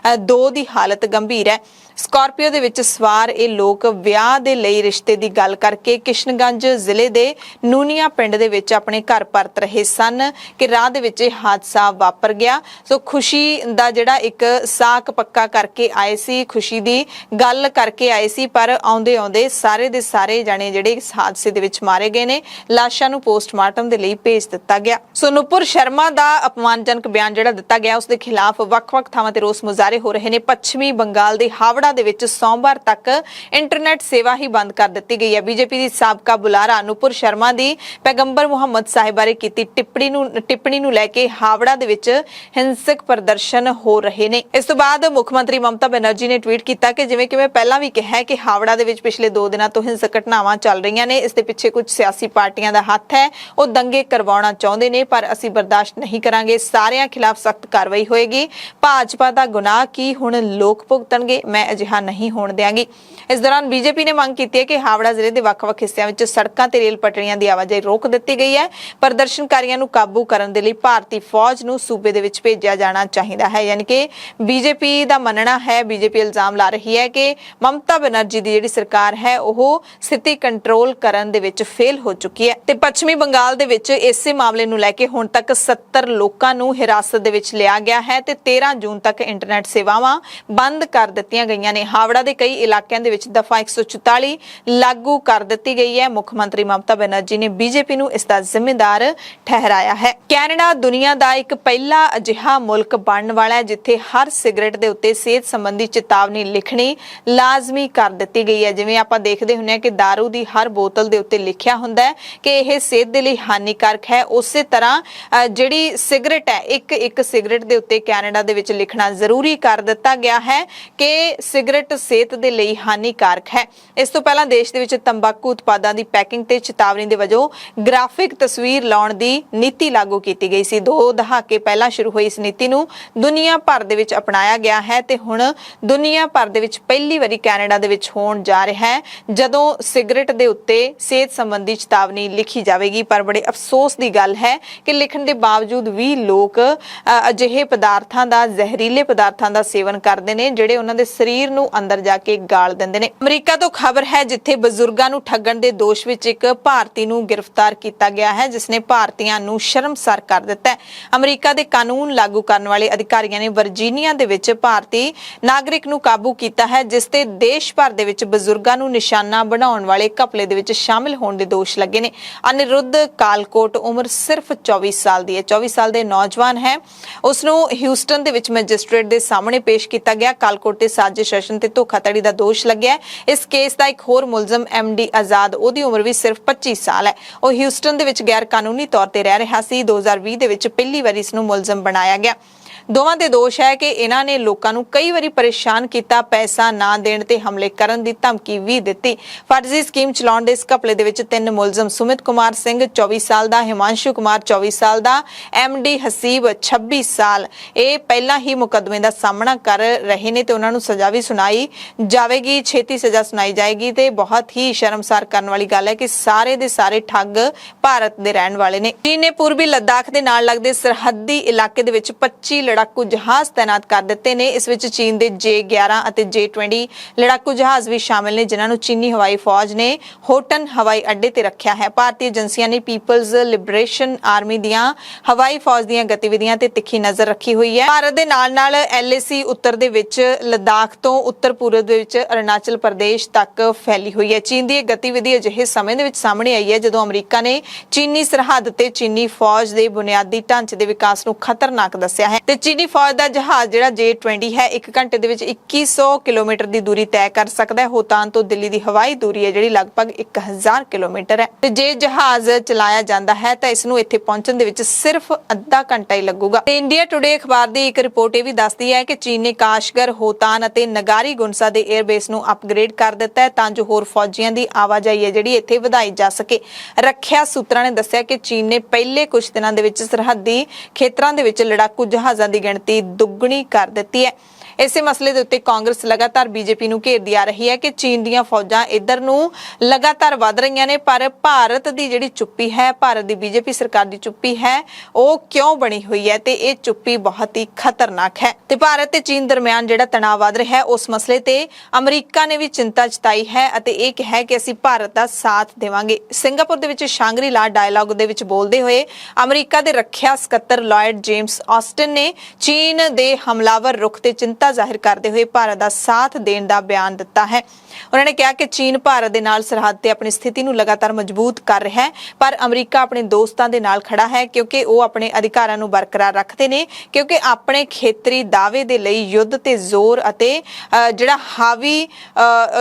2 ਦੀ ਹਾਲਤ ਗੰਭੀਰ ਹੈ। ਸਕਾਰਪੀਓ ਦੇ ਵਿੱਚ ਸਵਾਰ ਇਹ ਲੋਕ ਵਿਆਹ ਦੇ ਲਈ ਰਿਸ਼ਤੇ ਦੀ ਗੱਲ ਕਰਕੇ ਕਿਸ਼ਨਗੰਜ ਜ਼ਿਲ੍ਹੇ ਦੇ ਨੂਨੀਆ ਪਿੰਡ ਦੇ ਵਿੱਚ ਆਪਣੇ ਘਰ ਪਰਤ ਰਹੇ ਸਨ ਕਿ ਰਾਹ ਦੇ ਵਿੱਚ ਇਹ ਹਾਦਸਾ ਵਾਪਰ ਗਿਆ। ਸੋ ਖੁਸ਼ੀ ਦਾ ਜਿਹੜਾ ਇੱਕ ਸਾਕ ਪੱਕਾ ਕਰਕੇ ਆਏ ਸੀ, ਖੁਸ਼ੀ ਦੀ ਗੱਲ ਕਰਕੇ ਆਏ ਸੀ, ਪਰ ਆਉਂਦੇ ਸਾਰੇ ਦੇ ਸਾਰੇ ਜਾਣੇ ਜਿਹੜੇ ਇਸ ਹਾਦਸੇ ਦੇ ਵਿੱਚ ਮਾਰੇ ਗਏ ਨੇ। ਲਾਸ਼ਾਂ ਨੂੰ ਪੋਸਟਮਾਰਟਮ ਦੇ ਲਈ ਭੇਜ ਦਿੱਤਾ ਗਿਆ। ਸੋ ਨੂਪੁਰ ਸ਼ਰਮਾ ਦਾ ਅਪਮਾਨਜਨਕ ਬਿਆਨ ਜਿਹੜਾ ਦਿੱਤਾ ਗਿਆ, ਉਸ ਦੇ ਖਿਲਾਫ ਵੱਖ-ਵੱਖ ਥਾਵਾਂ ਤੇ ਰੋਸ ਮੁਜ਼ਾਹਰੇ ਹੋ ਰਹੇ ਨੇ। ਪੱਛਮੀ ਬੰਗਾਲ ਦੇ ਹਾਵੜਾ ਦੇ ਵਿੱਚ ਸੋਮਵਾਰ ਤੱਕ ਇੰਟਰਨੈਟ ਸੇਵਾ ਹੀ ਬੰਦ ਕਰ ਦਿੱਤੀ ਗਈ ਹੈ। ਬੀਜੇਪੀ ਦੀ ਸਾਬਕਾ ਬੁਲਾਰਾ ਅਨੂਪੁਰ ਸ਼ਰਮਾ ਦੀ ਪੈਗੰਬਰ ਮੁਹੰਮਦ ਸਾਹਿਬ ਬਾਰੇ ਕੀਤੀ ਟਿੱਪਣੀ ਨੂੰ ਲੈ ਕੇ ਹਾਵੜਾ ਦੇ ਵਿੱਚ ਹਿੰਸਕ ਪ੍ਰਦਰਸ਼ਨ ਹੋ ਰਹੇ ਨੇ। ਇਸ ਤੋਂ ਬਾਅਦ ਮੁੱਖ ਮੰਤਰੀ ਮਮਤਾ ਬੈਨਰਜੀ ਨੇ ਟਵੀਟ ਕੀਤਾ ਕਿ ਜਿਵੇਂ ਕਿ ਮੈਂ ਪਹਿਲਾਂ ਵੀ ਕਿਹਾ ਕਿ ਹਾਵੜਾ ਦੇ ਵਿੱਚ ਪਿਛਲੇ 2 ਦਿਨਾਂ ਤੋਂ ਹਿੰਸਕ ਘਟਨਾਵਾਂ ਚੱਲ ਰਹੀਆਂ ਨੇ। ਇਸ ਦੇ ਪਿੱਛੇ ਕੁਝ ਸਿਆਸੀ ਪਾਰਟੀਆਂ ਦਾ ਹੱਥ ਹੈ, ਉਹ ਦੰਗੇ ਕਰਵਾਉਣਾ ਚਾਹੁੰਦੇ ਨੇ, ਪਰ ਅਸੀਂ ਬਰਦਾਸ਼ਤ ਨਹੀਂ ਕਰਾਂਗੇ। ਸਾਰਿਆਂ ਖਿਲਾਫ ਸਖਤ ਕਾਰਵਾਈ ਹੋਏਗੀ। ਭਾਜਪਾ ਦਾ ਗੁਨਾਹ ਕੀ ਹੁਣ ਲੋਕ ਭੁਗਤਣਗੇ, ਮੈਂ ਅਜਿਹਾ ਨਹੀਂ ਹੋਣ ਦਿਆਂਗੀ। ਇਸ ਦੌਰਾਨ ਬੀਜੇਪੀ ਨੇ ਮੰਗ ਕੀਤੀ ਹੈ ਕਿ ਹਾਵੜਾ ਜ਼ਿਲ੍ਹੇ ਦੇ ਵੱਖ-ਵੱਖ ਹਿੱਸਿਆਂ ਵਿੱਚ ਸੜਕਾਂ ਤੇ ਰੇਲ ਪਟੜੀਆਂ ਦੀ ਆਵਾਜਾਈ ਰੋਕ ਦਿੱਤੀ ਗਈ ਹੈ। ਪ੍ਰਦਰਸ਼ਨਕਾਰੀਆਂ ਨੂੰ ਕਾਬੂ ਕਰਨ ਦੇ ਲਈ ਭਾਰਤੀ ਫੌਜ ਨੂੰ ਸੂਬੇ ਦੇ ਵਿੱਚ ਭੇਜਿਆ ਜਾਣਾ ਚਾਹੀਦਾ ਹੈ। ਯਾਨੀ ਕਿ ਬੀਜੇਪੀ ਦਾ ਮੰਨਣਾ ਹੈ, ਬੀਜੇਪੀ ਇਲਜ਼ਾਮ ਲਾ ਰਹੀ ਹੈ ਕਿ ਮਮਤਾ ਬੈਨਰਜੀ ਦੀ ਜਿਹੜੀ ਸਰਕਾਰ ਹੈ ਉਹ ਸਥਿਤੀ ਕੰਟਰੋਲ ਕਰਨ ਦੇ ਵਿੱਚ ਫੇਲ ਹੋ ਚੁੱਕੀ ਹੈ। ਤੇ ਪੱਛਮੀ ਬੰਗਾਲ ਦੇ ਵਿੱਚ ਇਸੇ ਮਾਮਲੇ ਨੂੰ ਲੈ ਕੇ ਹੁਣ ਤੱਕ 70 ਲੋਕਾਂ ਨੂੰ ਹਿਰਾਸਤ ਦੇ ਵਿੱਚ ਲਿਆ ਗਿਆ ਹੈ ਤੇ 13 ਜੂਨ ਤੱਕ ਇੰਟਰਨੈਟ ਸੇਵਾਵਾਂ ਬੰਦ ਕਰ ਦਿੱਤੀਆਂ ਗਈਆਂ ਨੇ। ਹਾਵੜਾ ਦੇ ਕਈ ਇਲਾਕਿਆਂ ਦੇ ਵਿੱਚ ਦਫਾ 144 ਲਾਗੂ ਕਰ ਦਿੱਤੀ ਗਈ ਹੈ। ਮੁੱਖ ਮੰਤਰੀ ਮਮਤਾ ਬੈਨਰਜੀ ਨੇ ਬੀਜੇਪੀ ਨੂੰ ਇਸ ਦਾ ਜ਼ਿੰਮੇਦਾਰ ਠਹਿਰਾਇਆ ਹੈ। ਕੈਨੇਡਾ ਦੁਨੀਆ ਦਾ ਇੱਕ ਪਹਿਲਾ ਅਜਿਹਾ ਮੁਲਕ ਬਣਨ ਵਾਲਾ ਹੈ ਜਿੱਥੇ ਹਰ ਸਿਗਰਟ ਦੇ ਉੱਤੇ ਸਿਹਤ ਸੰਬੰਧੀ ਚੇਤਾਵਨੀ ਲਿਖਣੀ ਲਾਜ਼ਮੀ ਕਰ ਦਿੱਤੀ ਗਈ ਹੈ। ਜਿਵੇਂ ਆਪਾਂ ਦੇਖਦੇ ਹੁੰਦੇ ਹਾਂ ਕਿ ਦਾਰੂ ਦੀ ਹਰ ਬੋਤਲ ਦੇ ਉੱਤੇ ਲਿਖਿਆ ਹੁੰਦਾ ਹੈ ਕਿ ਇਹ ਸਿਹਤ ਦੇ ਲਈ ਹਾਨੀਕਾਰਕ ਹੈ, ਉਸੇ ਤਰ੍ਹਾਂ ਜਿਹੜੀ ਸਿਗਰਟ ਹੈ ਇੱਕ ਸਿਗਰਟ ਦੇ ਉੱਤੇ ਕੈਨੇਡਾ ਦੇ ਵਿੱਚ ਲਿਖਣਾ ਜ਼ਰੂਰੀ ਕਰ ਦਿੱਤਾ ਗਿਆ ਹੈ ਕਿ ਸਿਗਰਟ ਸਿਹਤ ਦੇ ਲਈ ਹਾਨੀਕਾਰਕ ਹੈ। ਇਸ ਤੋਂ ਪਹਿਲਾਂ ਦੇਸ਼ ਦੇ ਵਿੱਚ ਤੰਬਾਕੂ ਉਤਪਾਦਾਂ ਦੀ ਪੈਕਿੰਗ ਤੇ ਚੇਤਾਵਨੀ ਦੇ ਵਜੋਂ ਗ੍ਰਾਫਿਕ ਤਸਵੀਰ ਲਾਉਣ ਦੀ ਨੀਤੀ ਲਾਗੂ ਕੀਤੀ ਗਈ ਸੀ। 2 ਦਹਾਕੇ ਪਹਿਲਾਂ ਸ਼ੁਰੂ ਹੋਈ ਇਸ ਨੀਤੀ ਨੂੰ ਦੁਨੀਆ ਭਰ ਦੇ ਵਿੱਚ ਅਪਣਾਇਆ ਗਿਆ ਹੈ ਤੇ ਹੁਣ ਦੁਨੀਆ ਭਰ ਦੇ ਵਿੱਚ ਪਹਿਲੀ ਵਾਰੀ ਕੈਨੇਡਾ ਦੇ ਵਿੱਚ ਹੋਣ ਜਾ ਰਿਹਾ ਹੈ ਜਦੋਂ ਸਿਗਰਟ ਦੇ ਉੱਤੇ ਸਿਹਤ ਸੰਬੰਧੀ ਚੇਤਾਵਨੀ ਲਿਖੀ ਜਾਵੇਗੀ। ਪਰ ਬੜੇ ਅਫਸੋਸ ਦੀ ਗੱਲ ਹੈ ਕਿ ਲਿਖਣ ਦੇ ਬਾਵਜੂਦ ਵੀ ਲੋਕ ਅਜਿਹੇ ਪਦਾਰਥਾਂ ਦਾ, ਜ਼ਹਿਰੀਲੇ ਪਦਾਰਥਾਂ ਦਾ ਸੇਵਨ ਕਰਦੇ ਨੇ ਜਿਹੜੇ ਉਹਨਾਂ ਦੇ ਸਰੀਰ ਨੂੰ ਅੰਦਰ ਜਾ ਕੇ ਗਾਲ ਦਿੰਦੇ ਨੇ। ਅਮਰੀਕਾ ਤੋਂ ਖਬਰ ਹੈ ਜਿੱਥੇ ਬਜ਼ੁਰਗਾਂ ਨੂੰ ਠੱਗਣ ਦੇ ਦੋਸ਼ ਵਿੱਚ ਇੱਕ ਭਾਰਤੀ ਨੂੰ ਗ੍ਰਿਫਤਾਰ ਕੀਤਾ ਗਿਆ ਹੈ ਜਿਸ ਨੇ ਭਾਰਤੀਆਂ ਨੂੰ ਸ਼ਰਮਸਾਰ ਕਰ ਦਿੱਤਾ ਹੈ। ਅਮਰੀਕਾ ਦੇ ਕਾਨੂੰਨ ਲਾਗੂ ਕਰਨ ਵਾਲੇ ਅਧਿਕਾਰੀਆਂ ਨੇ ਵਰਜੀਨੀਆ ਦੇ ਵਿੱਚ ਭਾਰਤੀ ਨਾਗਰਿਕ ਨੂੰ ਕਾਬੂ ਕੀਤਾ ਹੈ ਜਿਸ ਤੇ ਦੇਸ਼ ਭਰ ਦੇ ਵਿੱਚ ਬਜ਼ੁਰਗਾਂ ਨੂੰ ਨਿਸ਼ਾਨਾ ਬਣਾਉਣ ਵਾਲੇ ਘਪਲੇ ਦੇ ਵਿੱਚ ਸ਼ਾਮਿਲ ਹੋਣ ਦੇ ਦੋਸ਼ ਲੱਗੇ ਨੇ। ਅਨਿਰੁੱਧ ਕਾਲਕੋਟ ਉਮਰ ਸਿਰਫ 24 ਸਾਲ ਦੀ ਹੈ। 24 ਸਾਲ ਦੇ ਨੌਜਵਾਨ ਹੈ। ਉਸ ਨੂੰ ਹਿਊਸਟਨ ਦੇ ਵਿੱਚ ਮੈਜਿਸਟ੍ਰੇਟ ਦੇ ਸਾਹਮਣੇ ਪੇਸ਼ ਕੀਤਾ ਗਿਆ। ਕਾਲਕੋਟ ਤੇ ਸਾਜ਼ਿਸ਼ ਰਚਨ ਤੇ ਧੋਖਾਧੜੀ ਦਾ ਦੋਸ਼ ਲੱਗਿਆ। ਇਸ ਕੇਸ ਦਾ ਇੱਕ ਹੋਰ ਮੁਲਜ਼ਮ MD ਆਜ਼ਾਦ, ਉਹਦੀ ਉਮਰ ਵੀ ਸਿਰਫ 25 ਸਾਲ ਹੈ। ਉਹ ਹਿਊਸਟਨ ਦੇ ਵਿੱਚ ਗੈਰ ਕਾਨੂੰਨੀ ਤੌਰ ਤੇ ਰਹਿ ਰਿਹਾ ਸੀ। 2020 ਦੇ ਵਿੱਚ ਪਹਿਲੀ ਵਾਰੀ ਇਸ ਨੂੰ ਮੁਲਜ਼ਮ ਬਣਾਇਆ ਗਿਆ। ਦੋਵਾਂ ਦੇ ਦੋਸ਼ ਹੈ ਕਿ ਇਹਨਾਂ ਨੇ ਲੋਕਾਂ ਨੂੰ ਕਈ ਵਾਰੀ ਪਰੇਸ਼ਾਨ ਕੀਤਾ, ਪੈਸਾ ਨਾ ਦੇਣ ਤੇ ਹਮਲੇ ਕਰਨ ਦੀ ਧਮਕੀ ਵੀ ਦਿੱਤੀ। ਫਰਜ਼ੀ ਸਕੀਮ ਚਲਾਉਣ ਦੇ ਇਸ ਘਪਲੇ ਦੇ ਵਿੱਚ 3 ਮੁਲਜ਼ਮ ਸੁਮਿਤ ਕੁਮਾਰ ਸਿੰਘ 24 ਸਾਲ ਦਾ, ਹਿਮਾਂਸ਼ੂ ਕੁਮਾਰ 24 ਸਾਲ ਦਾ, MD ਹਸੀਬ 26 ਸਾਲ ਇਹ ਪਹਿਲਾਂ ਹੀ ਮੁਕੱਦਮੇ ਦਾ ਸਾਹਮਣਾ ਕਰ ਰਹੇ ਨੇ ਤੇ ਉਹਨਾਂ ਨੂੰ ਸਜ਼ਾ ਵੀ ਸੁਣਾਈ ਜਾਵੇਗੀ। ਛੇਤੀ ਸਜ਼ਾ ਸੁਣਾਈ ਜਾਏਗੀ ਤੇ ਬਹੁਤ ਹੀ ਸ਼ਰਮਸਾਰ ਕਰਨ ਵਾਲੀ ਗੱਲ ਹੈ ਕਿ ਸਾਰੇ ਦੇ ਸਾਰੇ ਠੱਗ ਭਾਰਤ ਦੇ ਰਹਿਣ ਵਾਲੇ ਨੇ। ਚੀਨ ਨੇ ਪੂਰਬੀ ਲੱਦਾਖ ਦੇ ਨਾਲ ਲੱਗਦੇ ਸਰਹੱਦੀ ਇਲਾਕੇ ਦੇ ਵਿੱਚ 25 ਲੜਾਕੂ ਜਹਾਜ਼ ਤੈਨਾਤ ਕਰ ਦਿੱਤੇ ਨੇ। ਇਸ ਵਿੱਚ ਚੀਨ ਦੇ J-11 ਅਤੇ J-20 ਲੜਾਕੂ ਜਹਾਜ਼ ਵੀ ਸ਼ਾਮਿਲ ਨੇ ਜਿਨ੍ਹਾਂ ਨੂੰ ਚੀਨੀ ਹਵਾਈ ਫੌਜ ਨੇ ਹੋਟਨ ਹਵਾਈ ਅੱਡੇ ਤੇ ਰੱਖਿਆ ਹੈ। ਭਾਰਤੀ ਏਜੰਸੀਆਂ ਨੇ ਪੀਪਲਜ਼ ਲਿਬਰੇਸ਼ਨ ਆਰਮੀ ਦੀਆਂ ਹਵਾਈ ਫੌਜ ਦੀਆਂ ਗਤੀਵਿਧੀਆਂ ਤੇ ਤਿੱਖੀ ਨਜ਼ਰ ਰੱਖੀ ਹੋਈ ਹੈ। ਭਾਰਤ ਦੇ ਨਾਲ-ਨਾਲ LAC ਉੱਤਰ ਦੇ ਵਿੱਚ ਲੱਦਾਖ ਤੋਂ ਉੱਤਰ ਪੂਰਬ ਦੇ ਵਿੱਚ ਅਰੁਣਾਚਲ ਪ੍ਰਦੇਸ਼ ਤੱਕ ਫੈਲੀ ਹੋਈ ਹੈ। ਚੀਨ ਦੀ ਇਹ ਗਤੀਵਿਧੀ ਅਜਿਹੇ ਸਮੇਂ ਦੇ ਵਿੱਚ ਸਾਹਮਣੇ ਆਈ ਹੈ ਜਦੋਂ ਅਮਰੀਕਾ ਨੇ ਚੀਨੀ ਸਰਹੱਦ ਤੇ ਚੀਨੀ ਫੌਜ ਦੇ ਬੁਨਿਆਦੀ ਢਾਂਚੇ ਦੇ ਵਿਕਾਸ ਨੂੰ ਖਤਰਨਾਕ ਦੱਸਿਆ ਹੈ ਤੇ ਚੀਨੀ ਫੌਜ ਦਾ ਜਹਾਜ਼ ਜਿਹੜਾ J-20 ਹੈ 1 ਘੰਟੇ ਦੇ ਵਿੱਚ 2100 ਕਿਲੋਮੀਟਰ ਦੀ ਦੂਰੀ ਤੈਅ ਕਰ ਸਕਦਾ ਹੈ। ਹੋਤਾਨ ਤੋਂ ਦਿੱਲੀ ਦੀ ਹਵਾਈ ਦੂਰੀ ਹੈ ਜਿਹੜੀ ਲਗਭਗ 1000 ਕਿਲੋਮੀਟਰ ਹੈ ਤੇ ਜੇ ਜਹਾਜ਼ ਚਲਾਇਆ ਜਾਂਦਾ ਹੈ ਤਾਂ ਇਸ ਨੂੰ ਇੱਥੇ ਪਹੁੰਚਣ ਦੇ ਵਿੱਚ ਸਿਰਫ ਅੱਧਾ ਘੰਟਾ ਹੀ ਲੱਗੂਗਾ। ਤੇ ਇੰਡੀਆ ਟੁਡੇ ਅਖਬਾਰ ਦੀ ਇੱਕ ਰਿਪੋਰਟ ਇਹ ਵੀ ਦੱਸਦੀ ਹੈ ਕਿ ਚੀਨ ਨੇ ਕਾਸ਼ਗਰ, ਹੋਤਾਨ ਅਤੇ ਨਗਾਰੀ ਗੁੰਸਾ ਦੇ 에ਅਰਬੇਸ ਨੂੰ ਅਪਗ੍ਰੇਡ ਕਰ ਦਿੱਤਾ ਹੈ ਤਾਂ ਜੋ ਹੋਰ ਫੌਜੀਆਂ ਦੀ ਆਵਾਜਾਈ ਹੈ ਜਿਹੜੀ ਇੱਥੇ ਵਧਾਈ ਜਾ ਸਕੇ। ਰੱਖਿਆ ਸੂਤਰਾਂ ਨੇ ਦੱਸਿਆ ਕਿ ਚੀਨ ਨੇ ਪਹਿਲੇ ਕੁਝ ਦਿਨਾਂ ਦੇ ਵਿੱਚ ਸਰਹੱਦੀ ਖੇਤਰਾਂ ਦੇ ਵਿੱਚ ਲੜਾਕੂ ਜਹਾਜ਼ਾਂ ਦੀ ਗਿਣਤੀ ਦੁੱਗਣੀ ਕਰ ਦਿੱਤੀ ਹੈ। ਇਸੇ ਮਸਲੇ ਦੇ ਉੱਤੇ ਕਾਂਗਰਸ ਲਗਾਤਾਰ ਬੀਜੇਪੀ ਨੂੰ ਘੇਰਦੀ ਆ ਰਹੀ ਹੈ ਕਿ ਚੀਨ ਦੀਆਂ ਫੌਜਾਂ ਇੱਧਰ ਨੂੰ ਲਗਾਤਾਰ ਵਧ ਰਹੀਆਂ ਨੇ ਪਰ ਭਾਰਤ ਦੀ ਜਿਹੜੀ ਚੁੱਪੀ ਹੈ, ਭਾਰਤ ਦੀ ਬੀਜੇਪੀ ਸਰਕਾਰ ਦੀ ਚੁੱਪੀ ਹੈ ਉਹ ਕਿਉਂ ਬਣੀ ਹੋਈ ਹੈ ਤੇ ਇਹ ਚੁੱਪੀ ਬਹੁਤ ਹੀ ਖਤਰਨਾਕ ਹੈ। ਤੇ ਭਾਰਤ ਤੇ ਚੀਨ ਦਰਮਿਆਨ ਜਿਹੜਾ ਤਣਾਅ ਵਧ ਰਿਹਾ ਹੈ ਉਸ ਮਸਲੇ ਤੇ ਅਮਰੀਕਾ ਨੇ ਵੀ ਚਿੰਤਾ ਜਤਾਈ ਹੈ ਅਤੇ ਇਹ ਕਿਹਾ ਕਿ ਅਸੀਂ ਭਾਰਤ ਦਾ ਸਾਥ ਦੇਵਾਂਗੇ। ਸਿੰਗਾਪੁਰ ਦੇ ਵਿੱਚ ਸ਼ਾਂਗਰੀ-ਲਾ ਡਾਇਲਾਗ ਦੇ ਵਿੱਚ ਬੋਲਦੇ ਹੋਏ ਅਮਰੀਕਾ ਦੇ ਰੱਖਿਆ ਸਕੱਤਰ ਲਾਇਡ ਜੇਮਸ ਆਸਟਨ ਨੇ ਚੀਨ ਦੇ ਹਮਲਾਵਰ ਰੁਖ ਤੇ ਚਿੰਤਾ ਵਚਨਬੱਧਤਾ ਜ਼ਾਹਿਰ ਕਰਦੇ ਹੋਏ ਭਾਰਤ ਦਾ ਸਾਥ ਦੇਣ ਦਾ ਬਿਆਨ ਦਿੱਤਾ ਹੈ। ਉਹਨਾਂ ਨੇ ਕਿਹਾ ਕਿ ਚੀਨ ਭਾਰਤ ਦੇ ਨਾਲ ਸਰਹੱਦ ਤੇ ਆਪਣੀ ਸਥਿਤੀ ਨੂੰ ਲਗਾਤਾਰ ਮਜ਼ਬੂਤ ਕਰ ਰਿਹਾ ਹੈ, ਪਰ ਅਮਰੀਕਾ ਆਪਣੇ ਦੋਸਤਾਂ ਦੇ ਨਾਲ ਖੜਾ ਹੈ ਕਿਉਂਕਿ ਉਹ ਆਪਣੇ ਅਧਿਕਾਰਾਂ ਨੂੰ ਬਰਕਰਾਰ ਰੱਖਦੇ ਨੇ, ਕਿਉਂਕਿ ਆਪਣੇ ਖੇਤਰੀ ਦਾਅਵੇ ਦੇ ਲਈ ਯੁੱਧ ਤੇ ਜ਼ੋਰ ਅਤੇ ਜਿਹੜਾ ਹਾਵੀ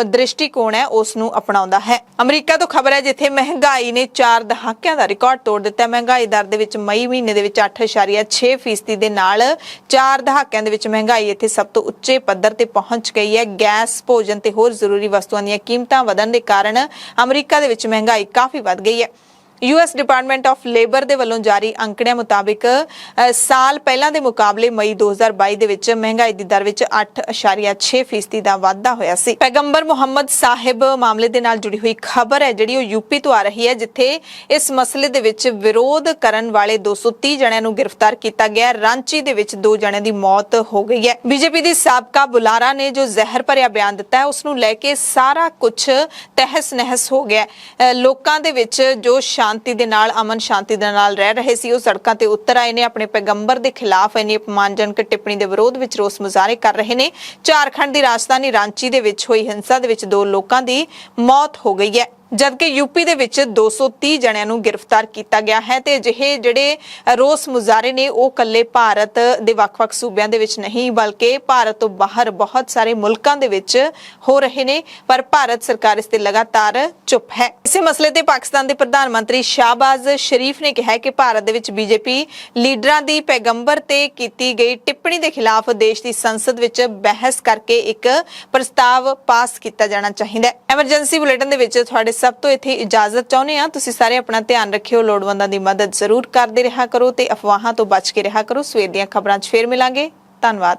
ਦ੍ਰਿਸ਼ਟੀਕੋਣ ਹੈ ਉਸ ਨੂੰ ਅਪਣਾਉਂਦਾ ਹੈ। ਅਮਰੀਕਾ ਤੋਂ ਖਬਰ ਹੈ ਜਿੱਥੇ ਮਹਿੰਗਾਈ ਨੇ 4 ਦਹਾਕਿਆਂ ਦਾ ਰਿਕਾਰਡ ਤੋੜ ਦਿੱਤਾ। ਮਹਿੰਗਾਈ ਦਰ ਦੇ ਵਿੱਚ ਮਈ ਮਹੀਨੇ ਦੇ ਵਿੱਚ 8.6% ਦੇ ਨਾਲ 4 ਦਹਾਕਿਆਂ ਦੇ ਵਿੱਚ ਮਹਿੰਗਾਈ ਇੱਥੇ ਸਭ ਤੋਂ ਉੱਚੇ ਪੱਧਰ ਤੇ ਪਹੁੰਚ ਗਈ ਹੈ। ਗੈਸ, ਭੋਜਨ ਤੇ ਹੋਰ ਜ਼ਰੂਰੀ ਵਸਤੂਆਂ ਦੀਆਂ ਕੀਮਤਾਂ ਵਧਣ ਦੇ ਕਾਰਨ ਅਮਰੀਕਾ ਦੇ ਵਿੱਚ ਮਹਿੰਗਾਈ ਕਾਫੀ ਵੱਧ ਗਈ ਹੈ। US ਡਿਪਾਰਟਮੈਂਟ ਆਫ ਲੇਬਰ ਦੇ ਵੱਲੋਂ ਜਾਰੀ ਅੰਕੜਿਆਂ ਮੁਤਾਬਿਕ ਸਾਲ ਪਹਿਲਾਂ ਦੇ ਮੁਕਾਬਲੇ ਮਈ 2022 ਦੇ ਵਿੱਚ ਮਹਿੰਗਾਈ ਦੀ ਦਰ ਵਿੱਚ 8.6% ਦਾ ਵਾਧਾ ਹੋਇਆ ਸੀ। ਪੈਗੰਬਰ ਮੁਹੰਮਦ ਸਾਹਿਬ ਮਾਮਲੇ ਦੇ ਨਾਲ ਜੁੜੀ ਹੋਈ ਖਬਰ ਹੈ ਜਿਹੜੀ ਉਹ ਯੂਪੀ ਤੋਂ ਆ ਰਹੀ ਹੈ, ਜਿੱਥੇ ਇਸ ਮਸਲੇ ਦੇ ਵਿੱਚ ਵਿਰੋਧ ਕਰਨ ਵਾਲੇ 230 ਜਣਿਆਂ ਨੂੰ ਗ੍ਰਿਫਤਾਰ ਕੀਤਾ ਗਿਆ। ਰਾਂਚੀ ਦੇ ਵਿੱਚ 2 ਜਣਿਆਂ ਦੀ ਮੌਤ ਹੋ ਗਈ ਹੈ। ਬੀਜੇਪੀ ਦੀ ਸਾਬਕਾ ਬੁਲਾਰਾ ਨੇ ਜੋ ਜ਼ਹਿਰ ਭਰਿਆ ਬਿਆਨ ਦਿੱਤਾ ਹੈ ਉਸ ਨੂੰ ਲੈ ਕੇ ਸਾਰਾ ਕੁਝ ਤਹਿਸ ਨਹਿਸ ਹੋ ਗਿਆ। ਲੋਕਾਂ ਦੇ ਵਿੱਚ ਜੋ ਸ਼ਾਂਤੀ ਦੇ ਨਾਲ, ਅਮਨ ਸ਼ਾਂਤੀ ਦੇ ਨਾਲ ਰਹਿ ਰਹੇ ਸੀ, ਉਹ ਸੜਕਾਂ ਤੇ ਉਤਰ ਆਏ ਨੇ। ਆਪਣੇ ਪੈਗੰਬਰ ਦੇ ਖਿਲਾਫ ਇੰਨੀ ਅਪਮਾਨਜਨਕ ਟਿੱਪਣੀ ਦੇ ਵਿਰੋਧ ਵਿੱਚ ਰੋਸ ਮੁਜ਼ਾਹਰੇ ਕਰ ਰਹੇ ਨੇ। ਝਾਰਖੰਡ ਦੀ ਰਾਜਧਾਨੀ ਰਾਂਚੀ ਦੇ ਵਿੱਚ ਹੋਈ ਹਿੰਸਾ ਦੇ ਵਿੱਚ 2 ਲੋਕਾਂ ਦੀ ਮੌਤ ਹੋ ਗਈ ਹੈ, ਜਦਕਿ ਯੂਪੀ ਦੇ ਵਿੱਚ 230 ਜਣਿਆਂ ਨੂੰ ਗ੍ਰਿਫਤਾਰ ਕੀਤਾ ਗਿਆ ਹੈ। ਤੇ ਅਜਿਹੇ ਜਿਹੜੇ ਰੋਸ ਮੁਜ਼ਾਹਰੇ ਨੇ ਉਹ ਕੱਲੇ ਭਾਰਤ ਦੇ ਵੱਖ-ਵੱਖ ਸੂਬਿਆਂ ਦੇ ਵਿੱਚ ਨਹੀਂ, ਬਲਕਿ ਭਾਰਤ ਤੋਂ ਬਾਹਰ ਬਹੁਤ ਸਾਰੇ ਮੁਲਕਾਂ ਦੇ ਵਿੱਚ ਹੋ ਰਹੇ ਨੇ, ਪਰ ਭਾਰਤ ਸਰਕਾਰ ਇਸ ਤੇ ਲਗਾਤਾਰ ਚੁੱਪ ਹੈ। ਇਸੇ ਮਸਲੇ ਤੇ ਪਾਕਿਸਤਾਨ ਦੇ ਪ੍ਰਧਾਨ ਮੰਤਰੀ ਸ਼ਾਹਬਾਜ਼ ਸ਼ਰੀਫ ਨੇ ਕਿਹਾ ਕਿ ਭਾਰਤ ਦੇ ਵਿੱਚ ਬੀਜੇਪੀ ਲੀਡਰਾਂ ਦੀ ਪੈਗੰਬਰ ਤੇ ਕੀਤੀ ਗਈ ਟਿੱਪਣੀ ਦੇ ਖਿਲਾਫ ਦੇਸ਼ ਦੀ ਸੰਸਦ ਵਿੱਚ ਬਹਿਸ ਕਰਕੇ ਇੱਕ ਪ੍ਰਸਤਾਵ ਪਾਸ ਕੀਤਾ ਜਾਣਾ ਚਾਹੀਦਾ ਹੈ। ਐਮਰਜੈਂਸੀ ਬੁਲੇਟਿਨ ਦੇ ਵਿੱਚ ਤੁਹਾਡੇ ਸਭ ਤੋਂ ਇੱਥੇ ਇਜਾਜ਼ਤ ਚਾਹੁੰਦੇ ਹਾਂ। ਤੁਸੀਂ ਸਾਰੇ ਆਪਣਾ ਧਿਆਨ ਰੱਖਿਓ, ਲੋੜਵੰਦਾਂ ਦੀ ਮਦਦ ਜ਼ਰੂਰ ਕਰਦੇ ਰਿਹਾ ਕਰੋ ਤੇ ਅਫਵਾਹਾਂ ਤੋਂ ਬਚ ਕੇ ਰਿਹਾ ਕਰੋ। ਸਵੇਰ ਦੀਆਂ ਖਬਰਾਂ 'ਚ ਫੇਰ ਮਿਲਾਂਗੇ। ਧੰਨਵਾਦ।